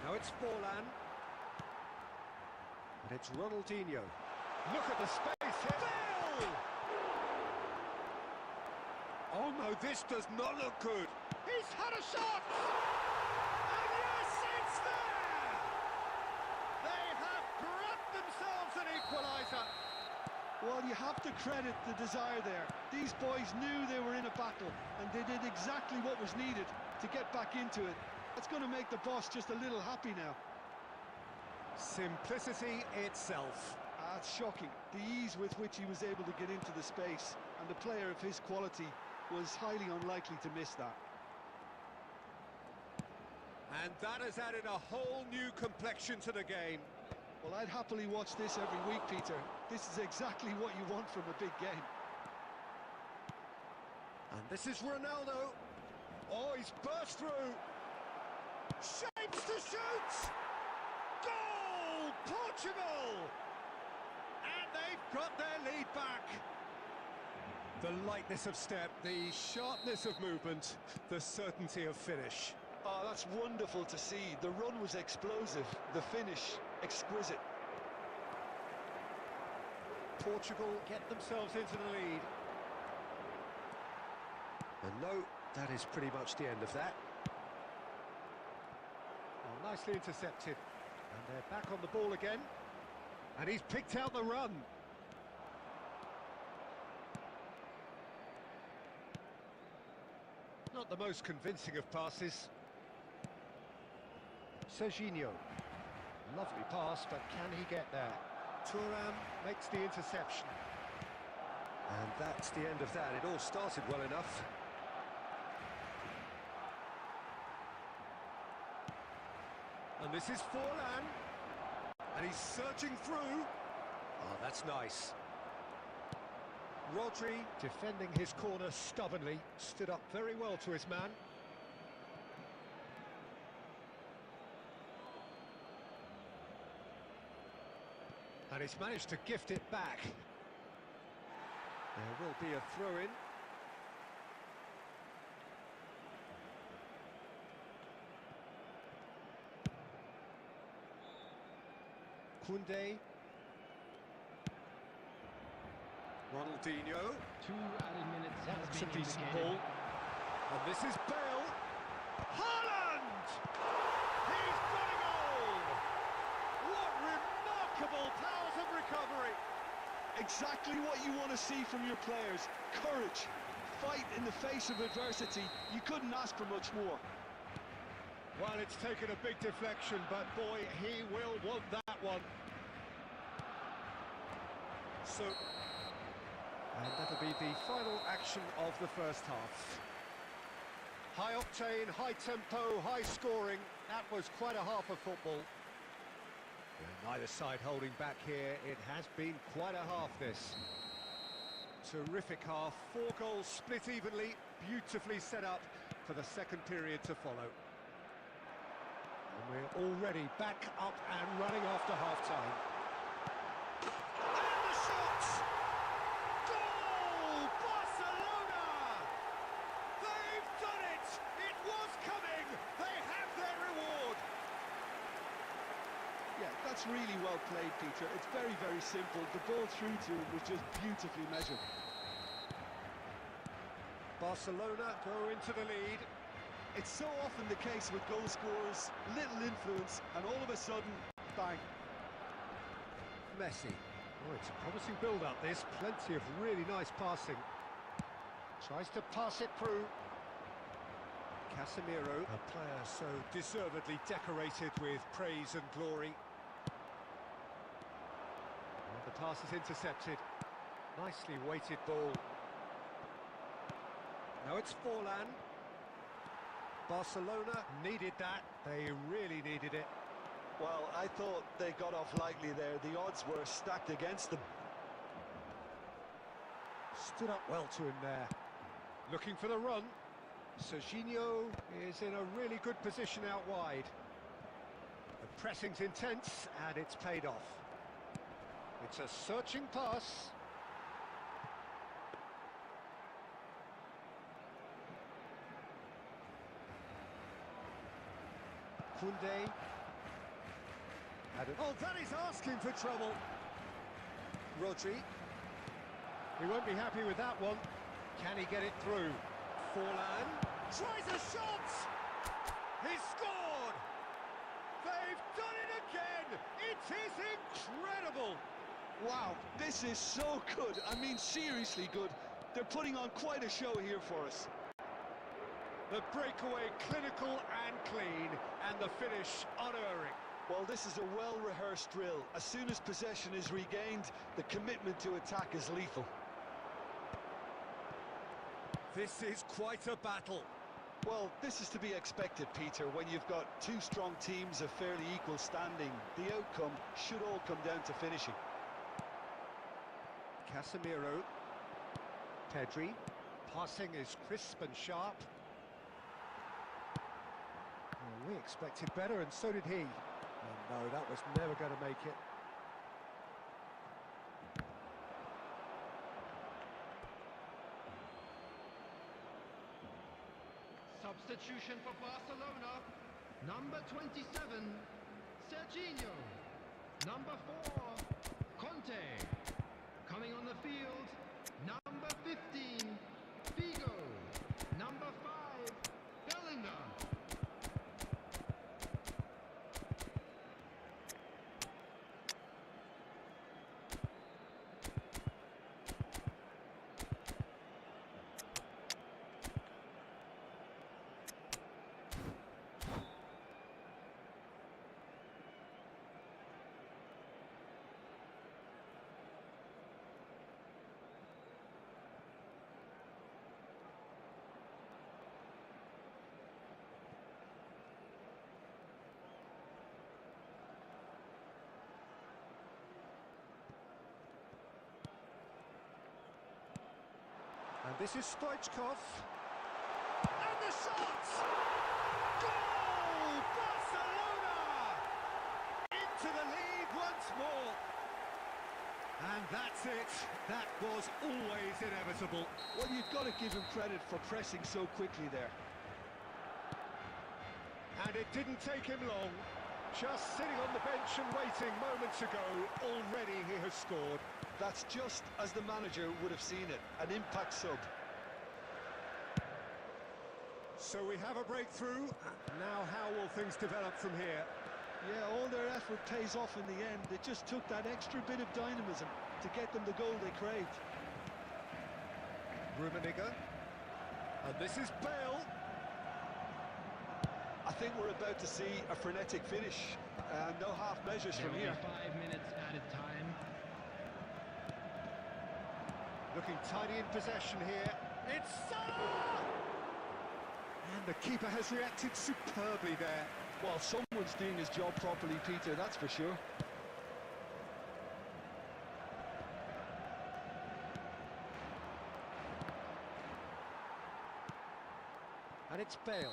Now it's Forlan. And it's Ronaldinho. Look at the space here. Bale! Oh no, this does not look good. He's had a shot! And yes, it's there! They have grabbed themselves an equaliser. Well, you have to credit the desire there. These boys knew they were in a battle, and they did exactly what was needed to get back into it. That's going to make the boss just a little happy now. Simplicity itself. It's shocking, the ease with which he was able to get into the space, and the player of his quality was highly unlikely to miss that. And that has added a whole new complexion to the game. Well, I'd happily watch this every week, Peter. This is exactly what you want from a big game. And this is Ronaldo. Oh, he's burst through. Shapes to shoot! Goal! Portugal! And they've got their lead back. The lightness of step, the sharpness of movement, the certainty of finish. Oh, that's wonderful to see. The run was explosive, the finish exquisite. Portugal get themselves into the lead. And no, that is pretty much the end of that. Oh, nicely intercepted. And they're back on the ball again. And he's picked out the run. Not the most convincing of passes. Serginho. Lovely pass, but can he get there? Thuram makes the interception. And that's the end of that. It all started well enough. And this is Forlan. And he's searching through. Oh, that's nice. Rodri, defending his corner stubbornly, stood up very well to his man. And he's managed to gift it back. There will be a throw-in. Koundé. Ronaldinho. 2 added minutes has That's a been decent indicated. ball. And this is Bale. Haaland! He's got a goal! What remarkable powers of recovery! Exactly what you want to see from your players. Courage, fight in the face of adversity. You couldn't ask for much more. Well, it's taken a big deflection, but boy, he will want that one. So, and that'll be the final action of the first half. High octane, high tempo, high scoring. That was quite a half of football. And neither side holding back here. It has been quite a half, this. Terrific half. 4 goals split evenly, beautifully set up for the second period to follow. And we're already back up and running after half-time. And the shot! Goal! Barcelona! They've done it! It was coming! They have their reward! Yeah, that's really well played, Peter. It's very, very simple. The ball through to him was just beautifully measured. Barcelona go into the lead. It's so often the case with goal scorers, little influence, and all of a sudden, bang. Messi. Oh, it's a promising build-up, this. Plenty of really nice passing. Tries to pass it through. Casemiro, a player so deservedly decorated with praise and glory. And the pass is intercepted. Nicely weighted ball. Now it's Forlan. Barcelona needed that. They really needed it. Well, I thought they got off lightly there. The odds were stacked against them. Stood up well to him there. Looking for the run. Serginho is in a really good position out wide. The pressing's intense and it's paid off. It's a searching pass. Koundé. Oh, that is asking for trouble. Rodri. He won't be happy with that one. Can he get it through? Forlan tries a shot! He scored! They've done it again! It is incredible! Wow, this is so good. I mean, seriously good. They're putting on quite a show here for us. The breakaway clinical and clean, and the finish unerring. Well, this is a well-rehearsed drill. As soon as possession is regained, the commitment to attack is lethal. This is quite a battle. Well, this is to be expected, Peter. When you've got two strong teams of fairly equal standing, the outcome should all come down to finishing. Casemiro. Pedri. Passing is crisp and sharp. Well, we expected better, and so did he. Oh, no, that was never going to make it. Substitution for Barcelona. Number 27, Serginho. Number 4, Conte. Coming on the field, number 15, Figo. Number 5, Bellingham. And this is Stoichkov. And the shot! Goal! Barcelona! Into the lead once more. And that's it. That was always inevitable. Well, you've got to give him credit for pressing so quickly there. And it didn't take him long. Just sitting on the bench and waiting moments ago, already he has scored. That's just as the manager would have seen it, an impact sub. So we have a breakthrough. Now how will things develop from here? Yeah, all their effort pays off in the end. It just took that extra bit of dynamism to get them the goal they craved. Rummenigge. And this is Bale. I think we're about to see a frenetic finish. No half measures from here. 5 minutes added time. Looking tidy in possession here. It's Salah! And the keeper has reacted superbly there. Well, someone's doing his job properly, Peter, that's for sure. And it's Bale.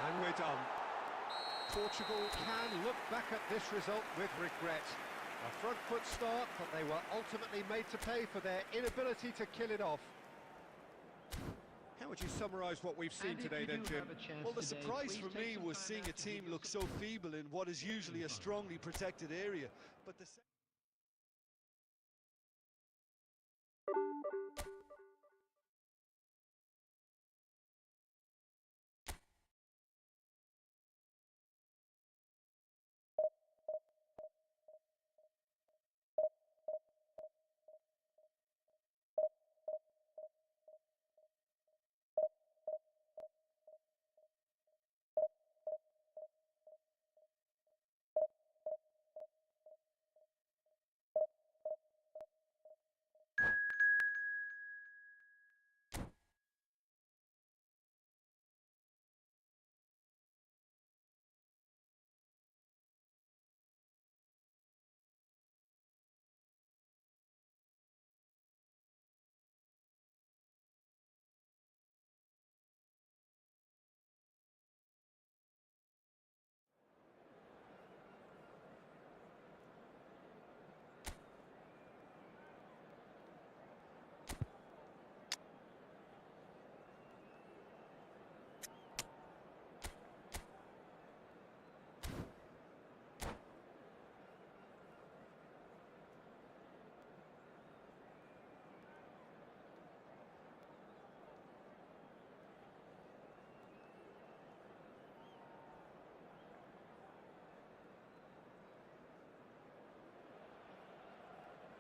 And we're done. Portugal can look back at this result with regret. A front foot start, but they were ultimately made to pay for their inability to kill it off. How would you summarise what we've seen today then, Jim? Well, the surprise for me was seeing a team look so feeble in what is usually a strongly protected area. But the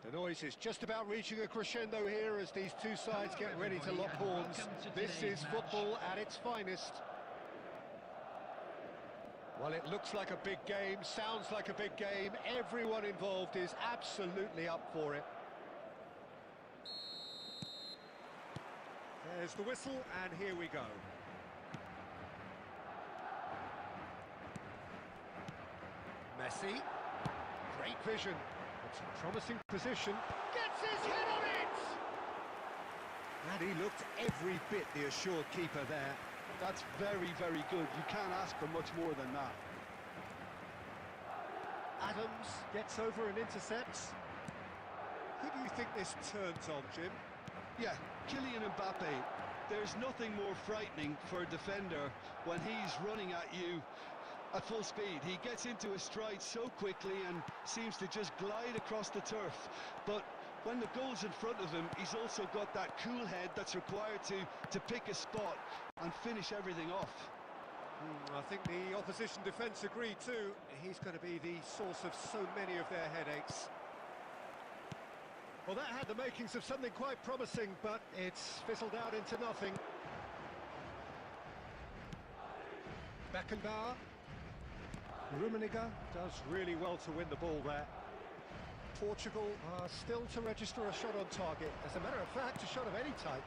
The noise is just about reaching a crescendo here as these two sides get ready to lock horns. This is football at its finest. Well, it looks like a big game, sounds like a big game. Everyone involved is absolutely up for it. There's the whistle, and here we go. Messi. Great vision. It's a promising position. Gets his head on it! And he looked every bit the assured keeper there. That's very, very good. You can't ask for much more than that. Adams gets over and intercepts. Who do you think this turns on, Jim? Yeah, Kylian Mbappe. There's nothing more frightening for a defender when he's running at you at full speed. He gets into a stride so quickly and seems to just glide across the turf. But when the goal's in front of him, he's also got that cool head that's required to pick a spot and finish everything off. I think the opposition defence agree too. He's going to be the source of so many of their headaches. Well, that had the makings of something quite promising, but it's fizzled out into nothing. Beckenbauer. Rummenigge does really well to win the ball there. Portugal are still to register a shot on target. As a matter of fact, a shot of any type.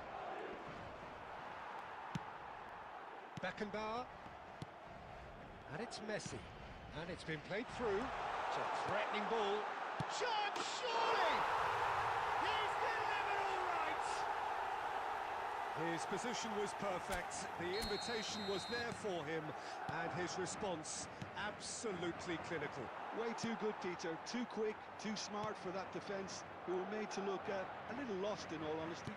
Beckenbauer. And it's Messi. And it's been played through. It's a threatening ball. Chance, surely! He's delivered all right! His position was perfect. The invitation was there for him. And his response, absolutely clinical. Way too good, Peter. Too quick, too smart for that defence, who were made to look a little lost, in all honesty.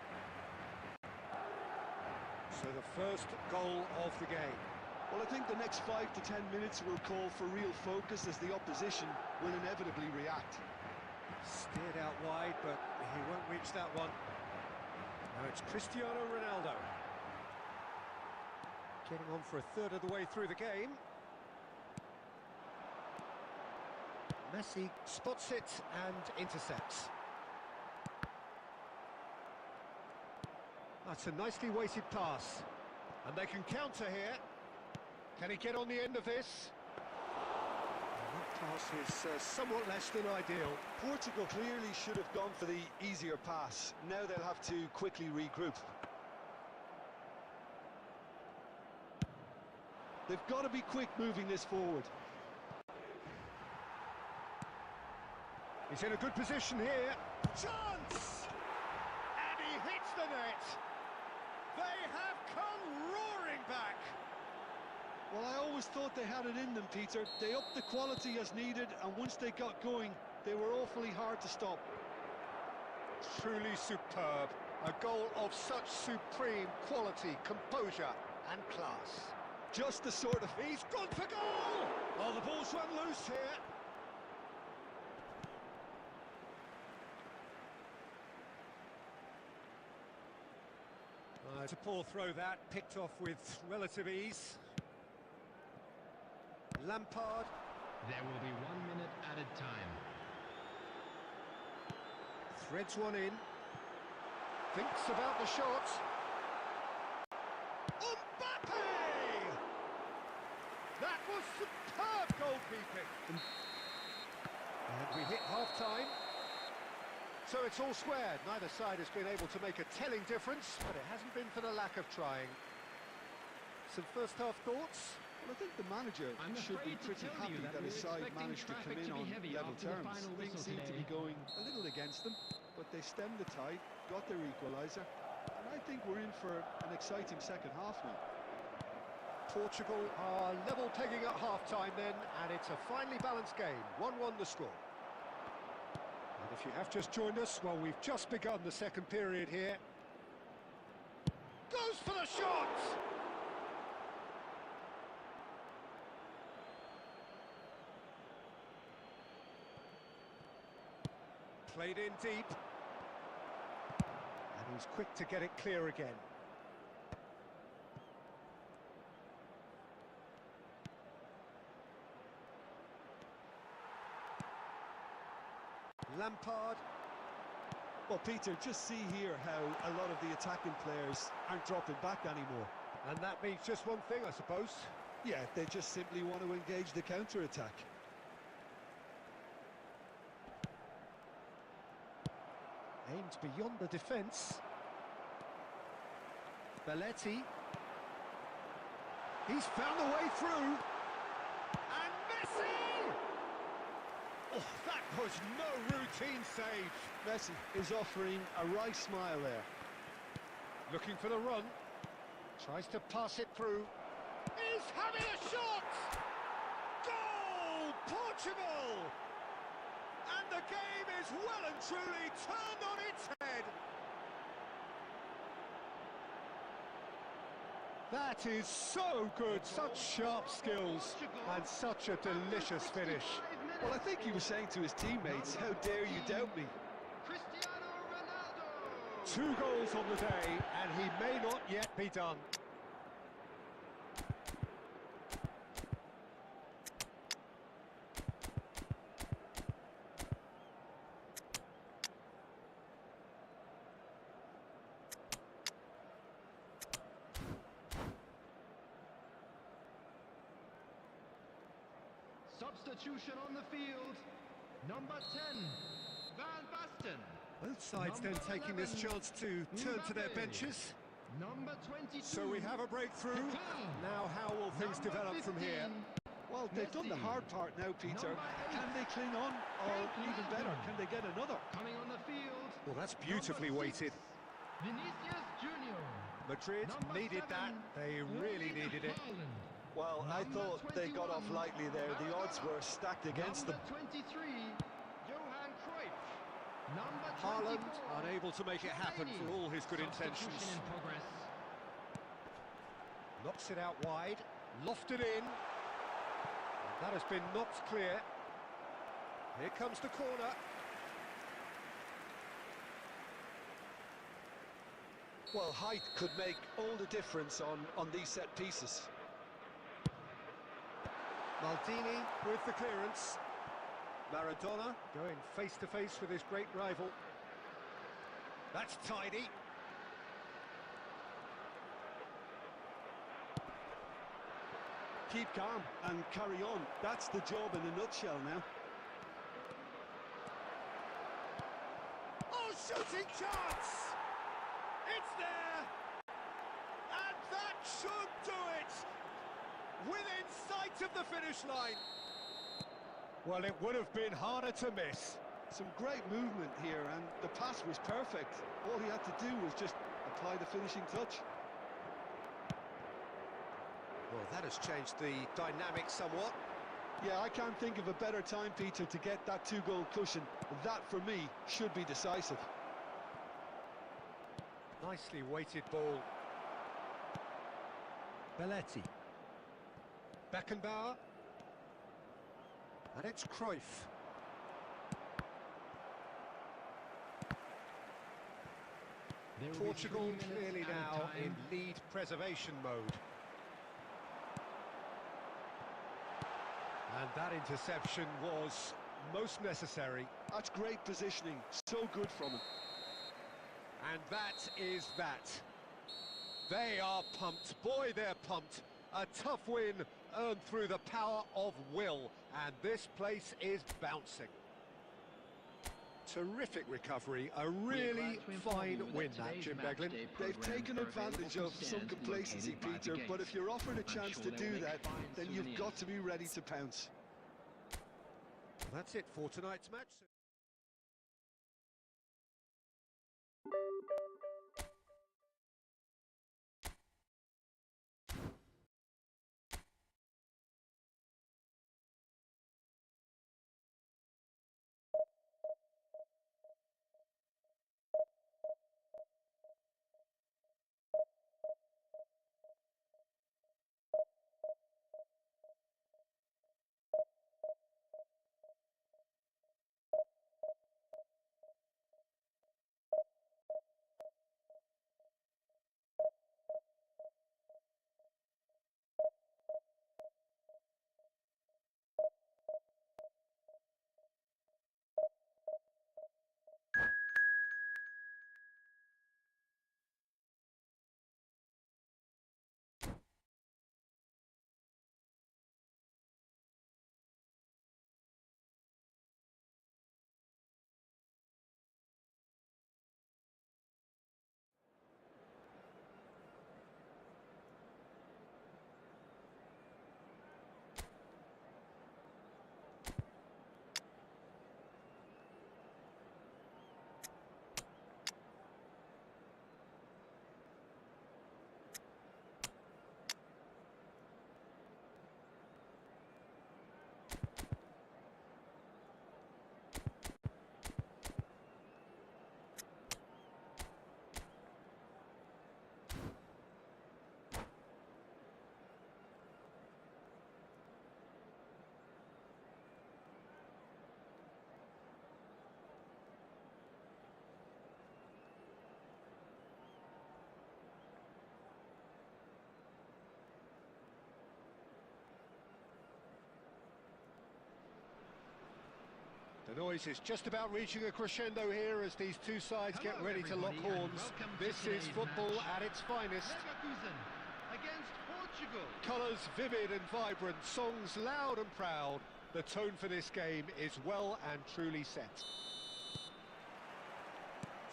So the first goal of the game. Well, I think the next 5 to 10 minutes will call for real focus as the opposition will inevitably react. Steered out wide, but he won't reach that one. Now it's Cristiano Ronaldo. Getting on for a third of the way through the game. Messi spots it and intercepts. That's a nicely weighted pass. And they can counter here. Can he get on the end of this? That pass is somewhat less than ideal. Portugal clearly should have gone for the easier pass. Now they'll have to quickly regroup. They've got to be quick moving this forward. He's in a good position here. Chance! And he hits the net. They have come roaring back. Well, I always thought they had it in them, Peter. They upped the quality as needed, and once they got going, they were awfully hard to stop. Truly superb. A goal of such supreme quality, composure and class. Just the sort of... He's gone for goal! Oh, the ball's run loose here. It's a poor throw that, picked off with relative ease. Lampard. There will be 1 minute added time. Threads one in. Thinks about the shot. Mbappe! That was superb goalkeeping. And we hit half-time. So it's all squared. Neither side has been able to make a telling difference, but it hasn't been for the lack of trying. Some first-half thoughts? Well, I think the manager should be pretty happy that his side managed to come in on level terms. Things seem to be going a little against them, but they stemmed the tide, got their equaliser, and I think we're in for an exciting second half now. Portugal are level pegging at half-time then, and it's a finely balanced game. 1-1 the score. And if you have just joined us, well, we've just begun the second period here. Goes for the shot! Played in deep. And he's quick to get it clear again. Lampard. Well, Peter, just see here how a lot of the attacking players aren't dropping back anymore. And that means just one thing, I suppose. Yeah, they just simply want to engage the counter-attack. Aimed beyond the defence. Belletti. He's found the way through. And Messi! Oh, that was no routine save. Messi is offering a right smile there. Looking for the run. Tries to pass it through. He's having a shot! Goal! Portugal! And the game is well and truly turned on its head. That is so good, such sharp skills, and such a delicious finish. Well, I think he was saying to his teammates, how dare you doubt me? Cristiano Ronaldo! 2 goals on the day, and he may not yet be done. Substitution on the field. Number 10, Van Basten. Both sides then Number taking this 11, chance to turn to their Mbappe. benches. Number 22. So we have a breakthrough. Now how will things Number develop from here? 15, Well, they've done the Messi. hard part now, Peter. Number 8, Can they cling on? Or even better, can they get another? Coming on the field. Well, that's beautifully Number weighted. 6, Vinicius Junior. Madrid Number needed 7, that. They really Erling needed it. Haaland. Well, I Number thought they got off 21, lightly there. The odds were stacked against them. Number 23, Johan Cruyff. Number 24, Haaland unable to make it happen for all his good Substitution intentions. in progress. Knocks it out wide, lofted in. That has been knocked clear. Here comes the corner. Well, height could make all the difference on these set pieces. Maldini with the clearance. Maradona going face to face with his great rival. That's tidy. Keep calm and carry on. That's the job in a nutshell now. Oh, shooting chance! It's there! And that should do it! Within sight of the finish line. Well, it would have been harder to miss. Some great movement here, and the pass was perfect. All he had to do was just apply the finishing touch. Well, that has changed the dynamic somewhat. Yeah, I can't think of a better time, Peter, to get that 2-goal cushion. That, for me, should be decisive. Nicely weighted ball. Belletti. Beckenbauer. And it's Cruyff. There will be Portugal 3 minutes clearly added now time. in lead preservation mode. And that interception was most necessary. That's great positioning. So good from him. And that is that. They are pumped. Boy, they're pumped. A tough win earned through the power of will. And this place is bouncing. Terrific recovery. A really fine win, that, Jim Beglin. They've taken advantage of some complacency, Peter, but if you're offered a chance to do that, then you've got to be ready to pounce. That's it for tonight's match. The noise is just about reaching a crescendo here as these two sides get ready to lock everybody, and horns. welcome to This is today's football match. at its finest. Leverkusen against Portugal. Colours vivid and vibrant, songs loud and proud. The tone for this game is well and truly set.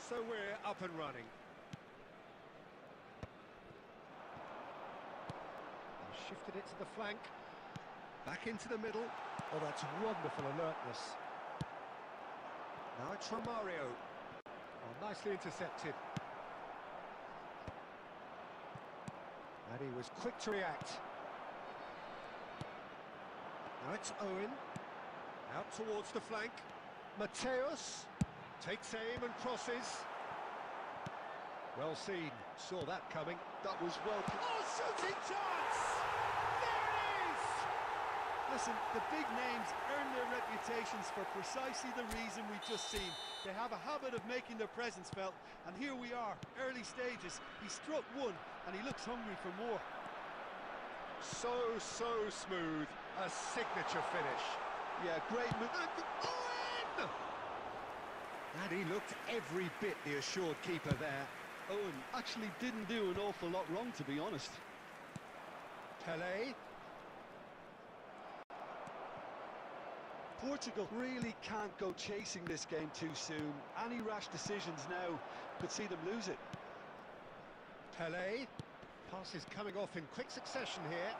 So we're up and running. They've shifted it to the flank. Back into the middle. Oh, that's wonderful alertness. Now it's Romario. Oh, nicely intercepted. And he was quick to react. Now it's Owen. Out towards the flank. Mateus takes aim and crosses. Well seen. Saw that coming. That was well... Oh, shooting chance! There it is! Listen, the big names earn their reputations for precisely the reason we've just seen. They have a habit of making their presence felt, and here we are, early stages. He struck one, and he looks hungry for more. So smooth. A signature finish. Yeah, great move. Owen! And he looked every bit the assured keeper there. Owen actually didn't do an awful lot wrong, to be honest. Pelé. Portugal really can't go chasing this game too soon. Any rash decisions now could see them lose it. Pelé. Pass is coming off in quick succession here.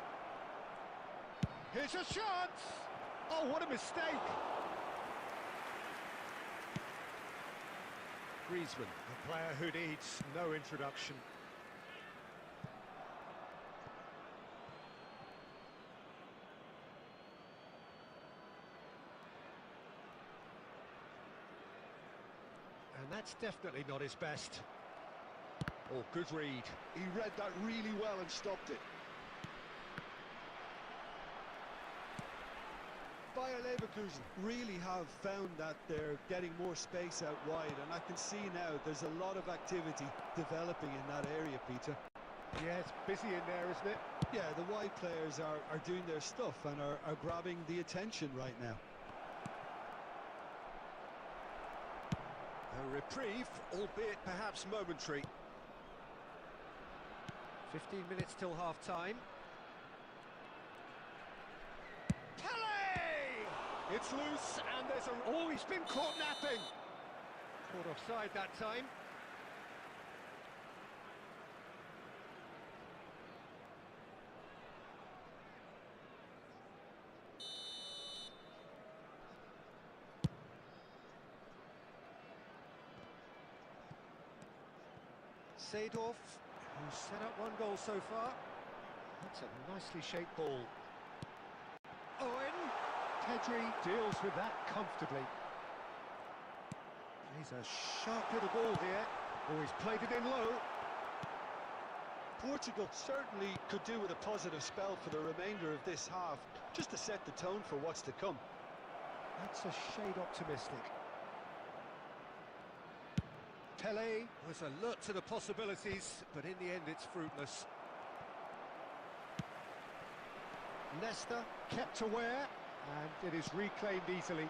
Here's a chance! Oh, what a mistake! Griezmann, a player who needs no introduction. And that's definitely not his best. Oh, good read. He read that really well and stopped it. Bayer Leverkusen really have found that they're getting more space out wide, and I can see now there's a lot of activity developing in that area, Peter. Yeah, it's busy in there, isn't it? Yeah, the wide players are doing their stuff and are grabbing the attention right now. A reprieve, albeit perhaps momentary. 15 minutes till half-time. Pelé! It's loose, and there's a... Oh, he's been caught napping! Caught offside that time. Seedorf, who's set up one goal so far. That's a nicely shaped ball. Owen! Pedri deals with that comfortably. He's a sharp little ball here. Oh, he's played it in low. Portugal certainly could do with a positive spell for the remainder of this half, just to set the tone for what's to come. That's a shade optimistic. Pelé was alert to the possibilities, but in the end it's fruitless. Leicester kept aware, and it is reclaimed easily.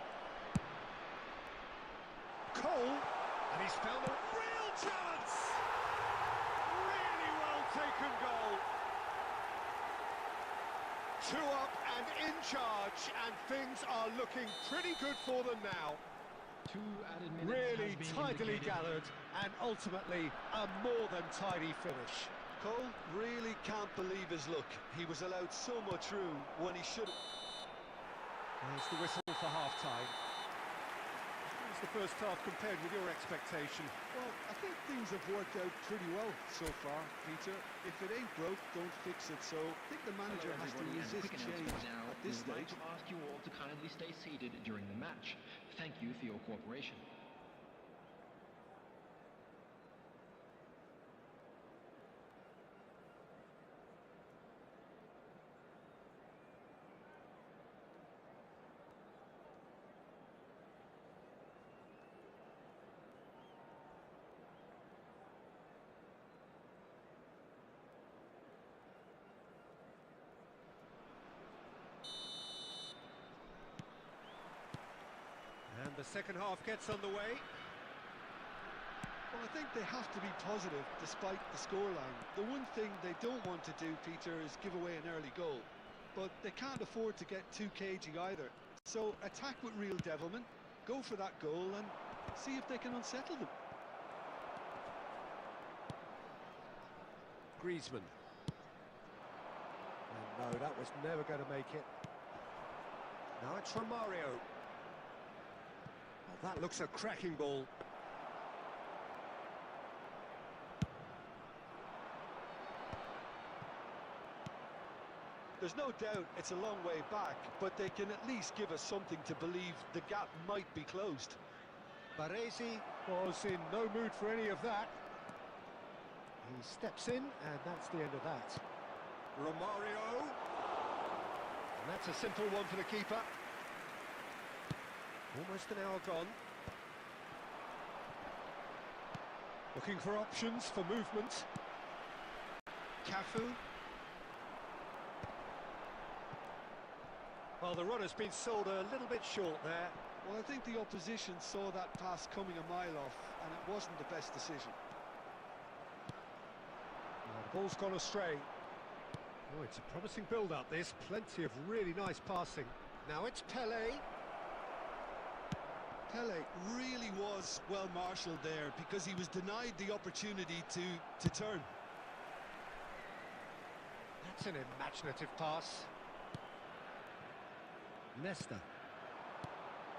Cole, and he's found a real chance! Really well taken goal. 2 up and in charge, and things are looking pretty good for them now. 2 added minutes Really has been tidily indicated. gathered, and ultimately a more than tidy finish. Cole really can't believe his luck. He was allowed so much room when he should have... There's the whistle for half-time. How's the first half compared with your expectation? Well, I think things have worked out pretty well so far, Peter. If it ain't broke, don't fix it. So I think the manager Hello has to everybody, and resist quick change announcement now. at this We would like stage. to ask you all to kindly stay seated during the match. Thank you for your cooperation. And the second half gets underway. Well, I think they have to be positive despite the scoreline. The one thing they don't want to do, Peter, is give away an early goal. But they can't afford to get too cagey either. So attack with real devilment, go for that goal and see if they can unsettle them. Griezmann. And no, that was never going to make it. Now it's Romario. Well, that looks a cracking ball. There's no doubt it's a long way back, but they can at least give us something to believe the gap might be closed. Baresi was in no mood for any of that. He steps in, and that's the end of that. Romario. And that's a simple one for the keeper. Almost an hour gone. Looking for options for movement. Cafu. Well, the run has been sold a little bit short there. Well, I think the opposition saw that pass coming a mile off, and it wasn't the best decision. The ball's gone astray. Oh, it's a promising build-up, this. Plenty of really nice passing. Now it's Pelé. Pelé really was well marshalled there because he was denied the opportunity to turn. That's an imaginative pass. Nesta.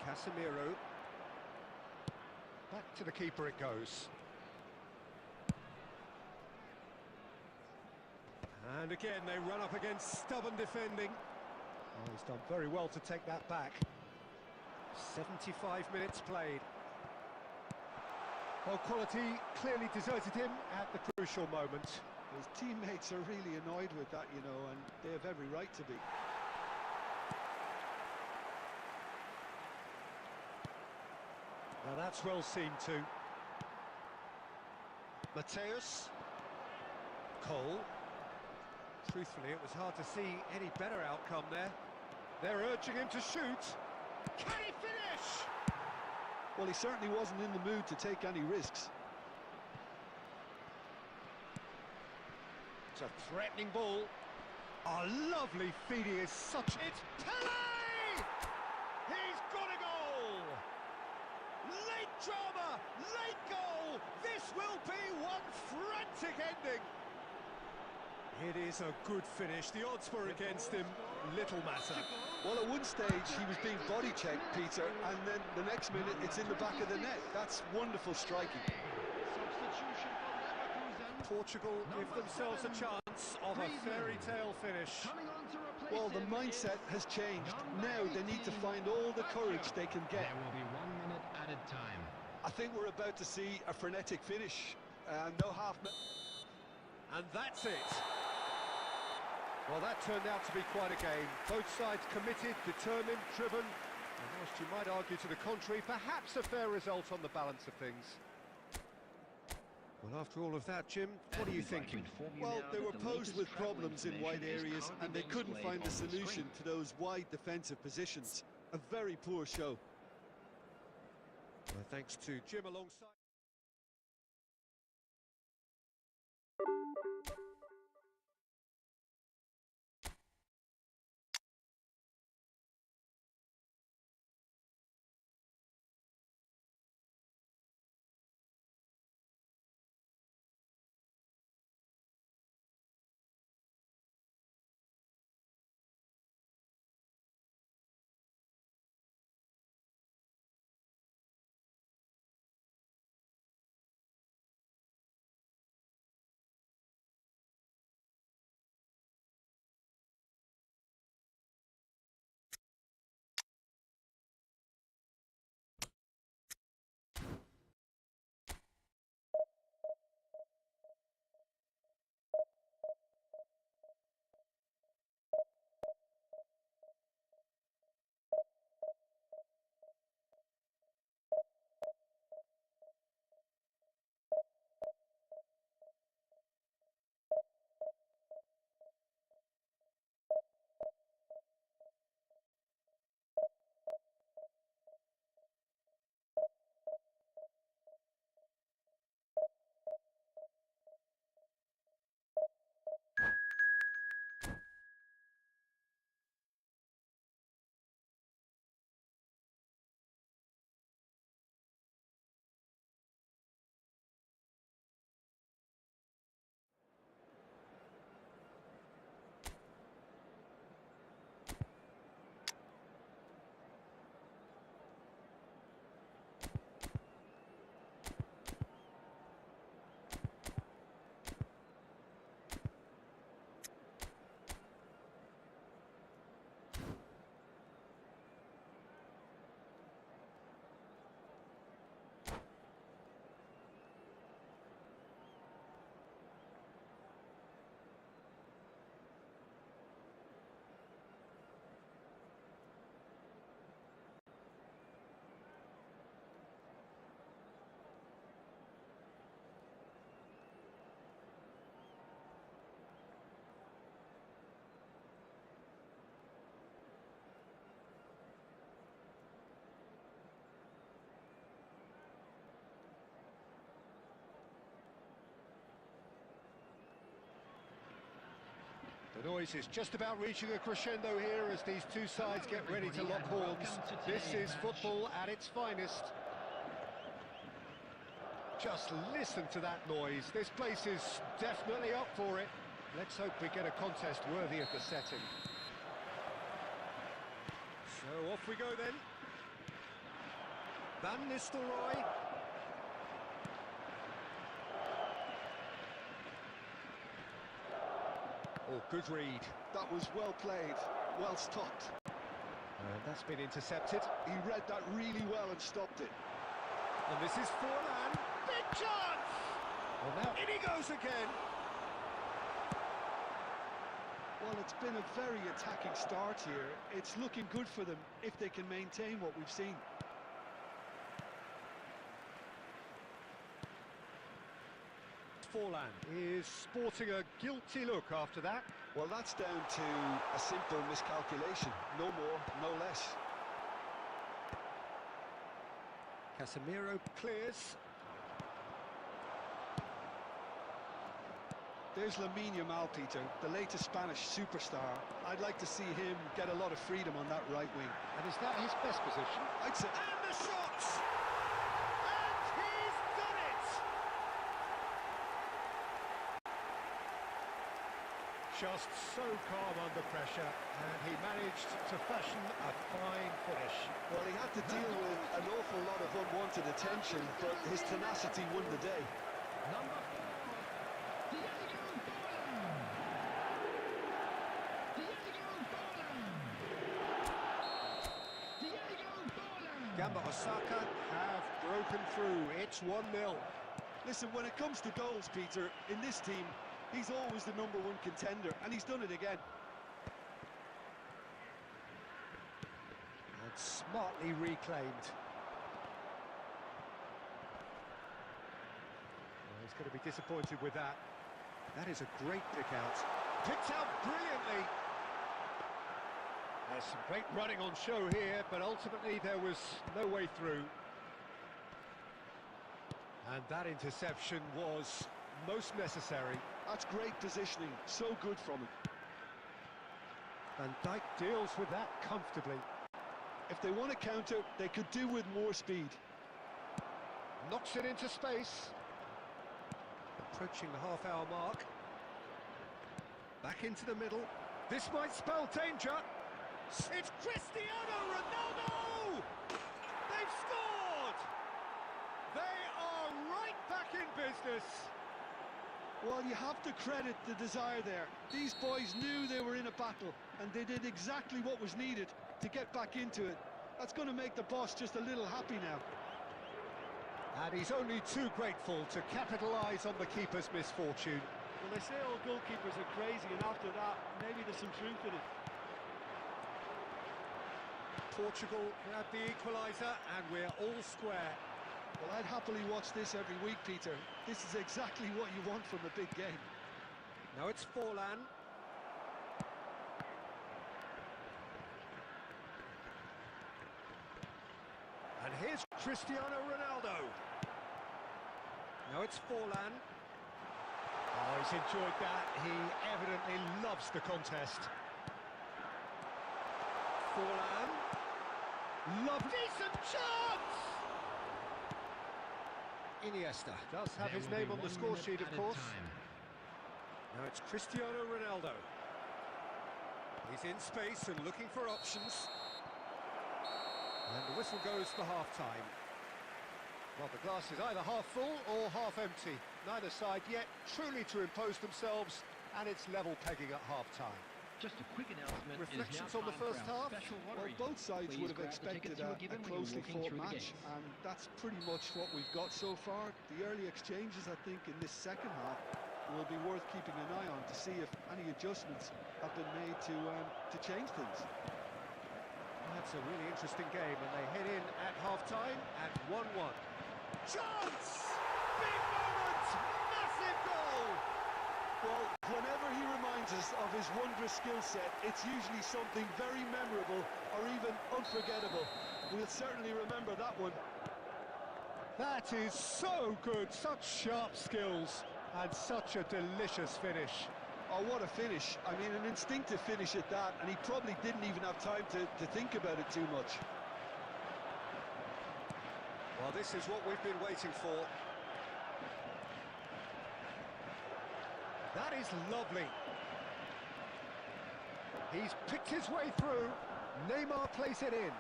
Casemiro. Back to the keeper it goes. And again they run up against stubborn defending. Oh, he's done very well to take that back. 75 minutes played. Well, quality clearly deserted him at the crucial moment. His teammates are really annoyed with that, you know, and they have every right to be. Now that's well seen too. Mateus. Cole. Truthfully, it was hard to see any better outcome there. They're urging him to shoot. Can he finish? Well, he certainly wasn't in the mood to take any risks. It's a threatening ball. A lovely feed, he is such... It's Pelé! He's got a goal! Late drama, late goal! This will be one frantic ending! It is a good finish. The odds were against him. Little matter. Well, at one stage he was being body checked, Peter, and then the next minute it's in the back of the net. That's wonderful striking. Substitution for Leverkusen. Portugal give themselves a chance of a fairy tale finish. Coming on to replace Well, the him mindset is has changed. number Now they need to 18, find all the courage they can get. There will be 1 minute added time. I think we're about to see a frenetic finish. No half... And that's it. Well, that turned out to be quite a game. Both sides committed, determined, driven, and whilst you might argue to the contrary, perhaps a fair result on the balance of things. Well, after all of that, Jim, what are you thinking? Well, they were posed with problems in wide areas and they couldn't find a solution to those wide defensive positions. A very poor show. Well, thanks to Jim alongside... The noise is just about reaching a crescendo here as these two sides get ready to lock horns. This is football at its finest. Just listen to that noise. This place is definitely up for it. Let's hope we get a contest worthy of the setting. So off we go then. Van Nistelrooy. Oh, good read. That was well played, well stopped. And that's been intercepted. He read that really well and stopped it. And this is Forlan. Big chance! Well, now in he goes again. Well, it's been a very attacking start here. It's looking good for them if they can maintain what we've seen. Forlan is sporting a guilty look after that. Well, that's down to a simple miscalculation. No more, no less. Casemiro clears. There's Lamine Yamal, Peter, the latest Spanish superstar. I'd like to see him get a lot of freedom on that right wing. And is that his best position? I'd say... And the shots! And he's done it! Just so calm under pressure, and he managed to fashion a fine finish. Well, he had to deal with an awful lot of unwanted attention, but his tenacity won the day. Number 4, Gamba Osaka have broken through. It's 1-0. Listen, when it comes to goals, Peter, in this team, he's always the #1 contender, and he's done it again. And smartly reclaimed. Well, he's going to be disappointed with that. That is a great pick out. Picked out brilliantly. There's some great running on show here, but ultimately there was no way through. And that interception was most necessary. That's great positioning, so good from him. Van Dijk deals with that comfortably. If they want to counter, they could do with more speed. Knocks it into space. Approaching the half-hour mark. Back into the middle. This might spell danger. It's Cristiano Ronaldo! They've scored! They are right back in business. Well, you have to credit the desire there. These boys knew they were in a battle, and they did exactly what was needed to get back into it. That's going to make the boss just a little happy now. And he's only too grateful to capitalise on the keeper's misfortune. Well, they say all goalkeepers are crazy, and after that, maybe there's some truth in it. Portugal grabbed the equaliser, and we're all square. Well, I'd happily watch this every week, Peter. This is exactly what you want from a big game. Now it's Forlan. And here's Cristiano Ronaldo. Now it's Forlan. Oh, he's enjoyed that. He evidently loves the contest. Forlan. Decent chance! Iniesta does have his name on the score sheet, of course. Now it's Cristiano Ronaldo. He's in space and looking for options. And the whistle goes for half-time. Well, the glass is either half full or half empty. Neither side yet truly to impose themselves, and it's level pegging at half-time. Just a quick announcement. Reflections on the first half? Well, both sides would have expected a closely fought match, and that's pretty much what we've got so far. The early exchanges, I think, in this second half will be worth keeping an eye on to see if any adjustments have been made to change things. That's a really interesting game, and they head in at half-time at 1-1. Chance! Big moment! Massive goal! Well, whenever he reminds us of his wondrous skill set, it's usually something very memorable or even unforgettable. We'll certainly remember that one. That is so good, such sharp skills and such a delicious finish. Oh, what a finish. I mean, an instinctive finish at that, and he probably didn't even have time to think about it too much. Well, this is what we've been waiting for. That is lovely. He's picked his way through. Neymar plays it in.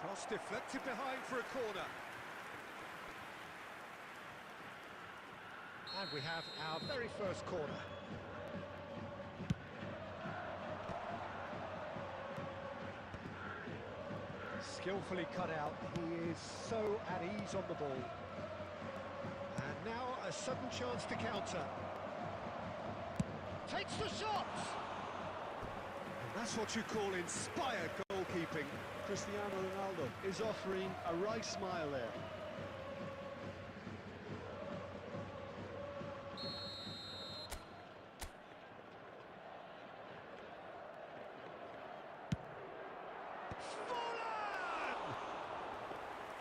Cross deflected behind for a corner. And we have our very first corner. Skillfully cut out. He is so at ease on the ball. And now a sudden chance to counter. Takes the shot! And that's what you call inspired goalkeeping. Cristiano Ronaldo is offering a right smile there.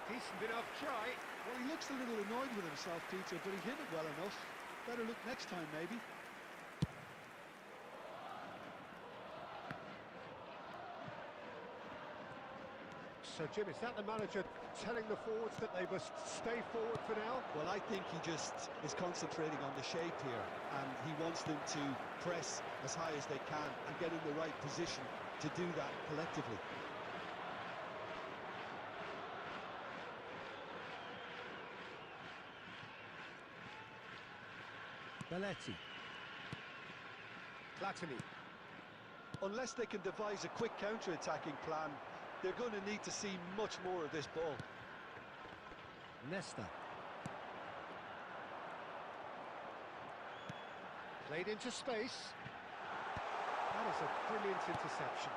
Decent enough try. Well, he looks a little annoyed with himself, Peter, but he hit it well enough. Better look next time, maybe. So, Jim, is that the manager telling the forwards that they must stay forward for now? Well, I think he just is concentrating on the shape here, and he wants them to press as high as they can and get in the right position to do that collectively. Belletti. Platini. Unless they can devise a quick counter-attacking plan, they're going to need to see much more of this ball. Nesta. Played into space. That is a brilliant interception.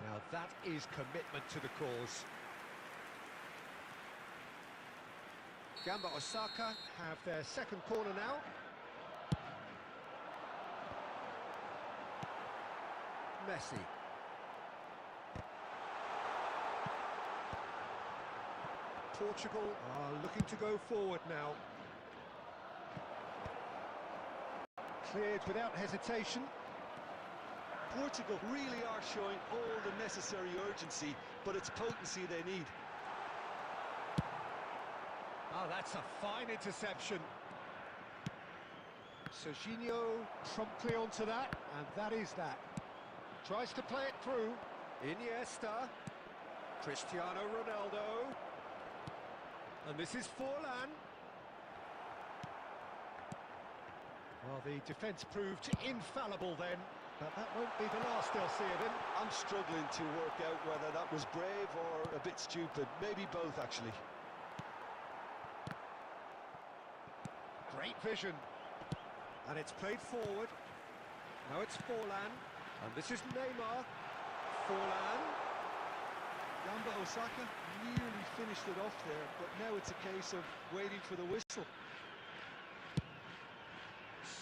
Now that is commitment to the cause. Gamba Osaka have their second corner now. Messi. Portugal are looking to go forward now. Cleared without hesitation. Portugal really are showing all the necessary urgency, but it's potency they need. Oh, that's a fine interception. Serginho promptly onto that, and that is that. Tries to play it through. Iniesta. Cristiano Ronaldo. And this is Forlan. Well, the defence proved infallible then, but that won't be the last they'll see of him. I'm struggling to work out whether that was brave or a bit stupid. Maybe both, actually. Great vision. And it's played forward. Now it's Forlan. And this is Neymar. Forlan. Gamba Osaka nearly finished it off there, but now it's a case of waiting for the whistle.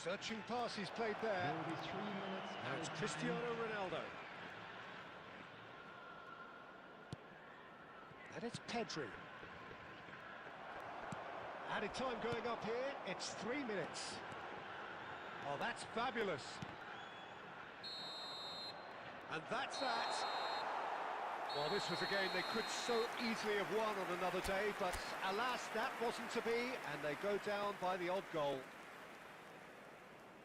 Searching pass he's played there. There will be 3 minutes. Now it's added Cristiano time. Ronaldo. And it's Pedri. Added time going up here, it's 3 minutes. Oh, that's fabulous. And that's that. Well, this was a game they could so easily have won on another day, but alas, that wasn't to be, and they go down by the odd goal.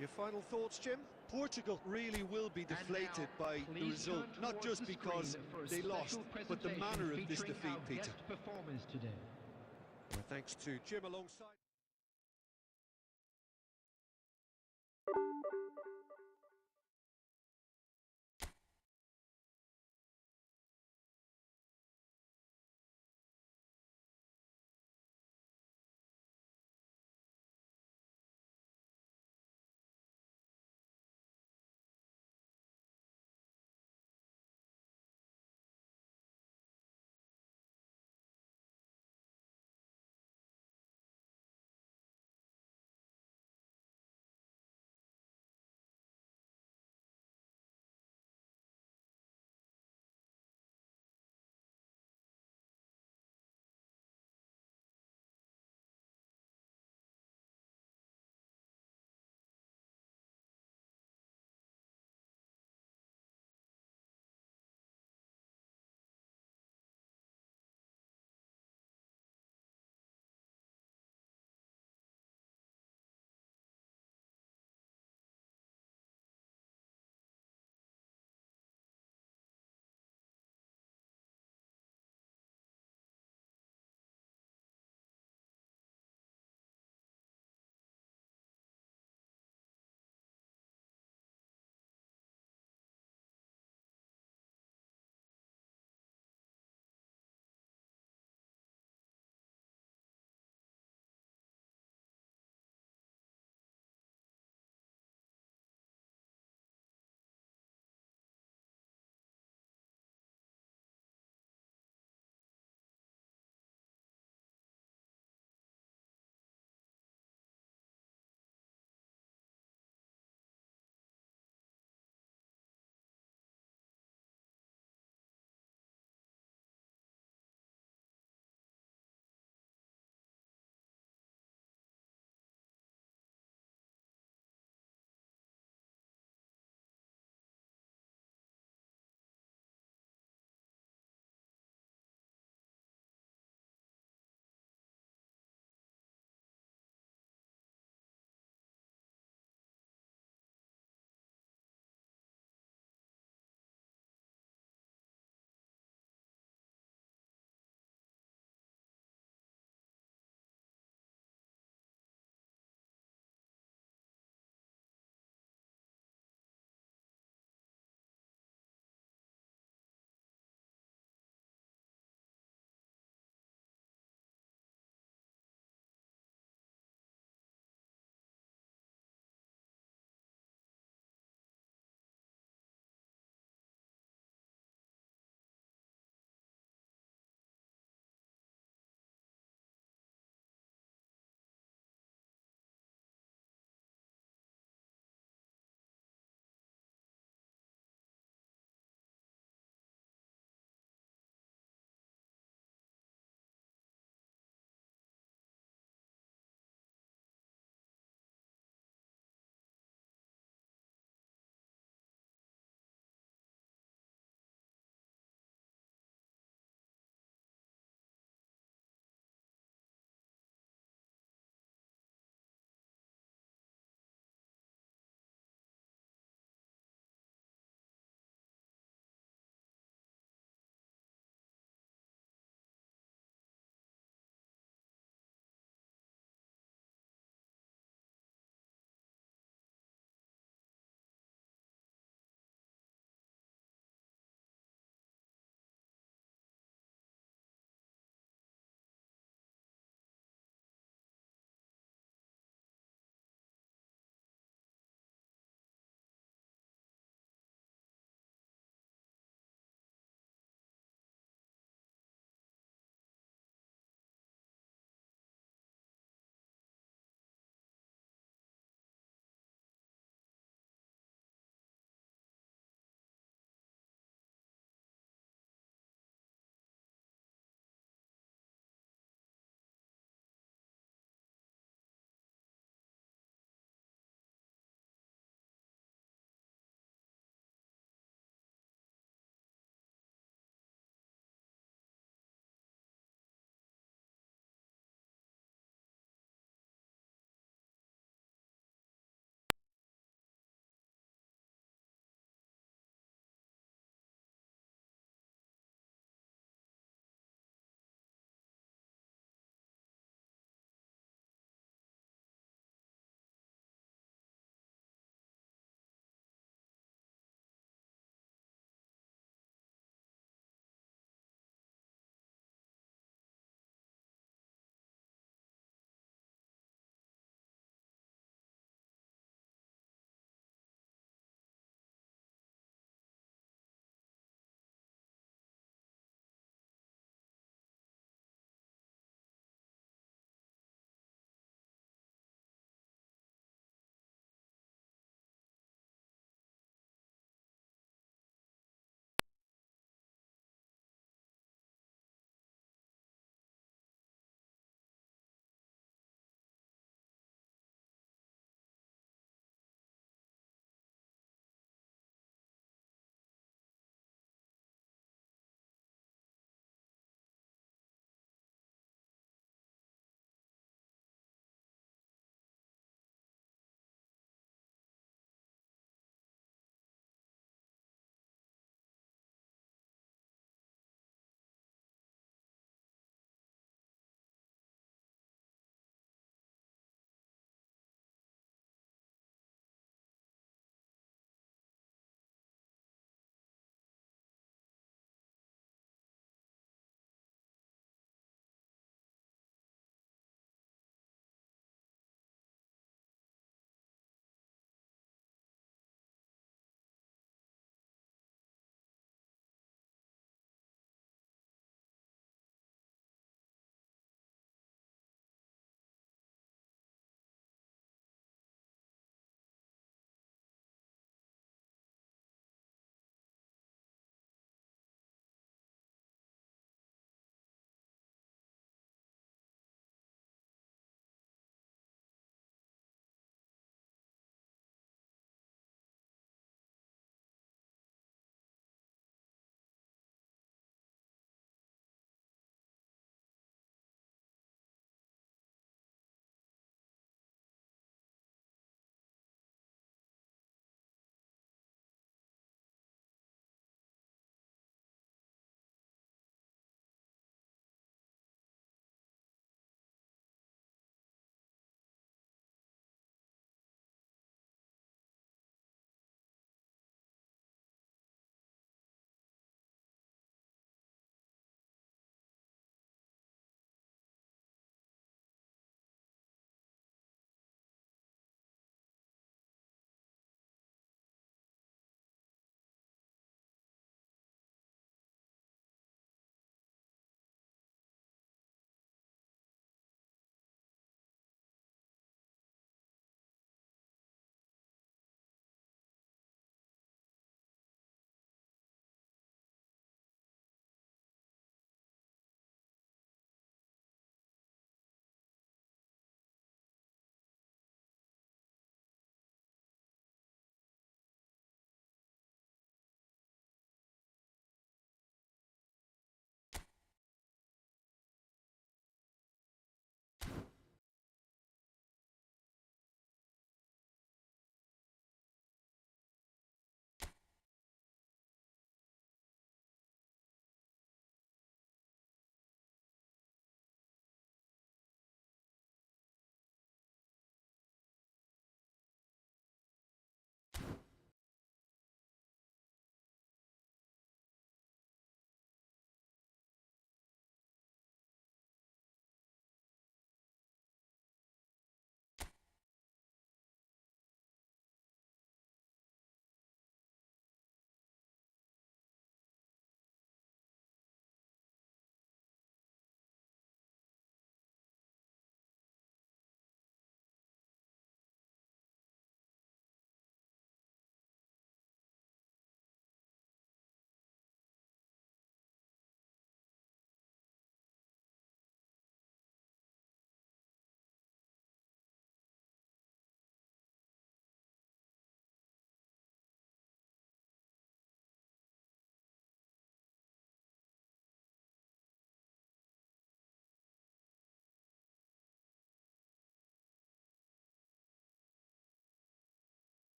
Your final thoughts, Jim? Portugal really will be deflated by the Please result, turn not towards just the because screen for a they lost, special but the presentation manner of this featuring defeat, our Peter. guest performers today. Well, thanks to Jim alongside.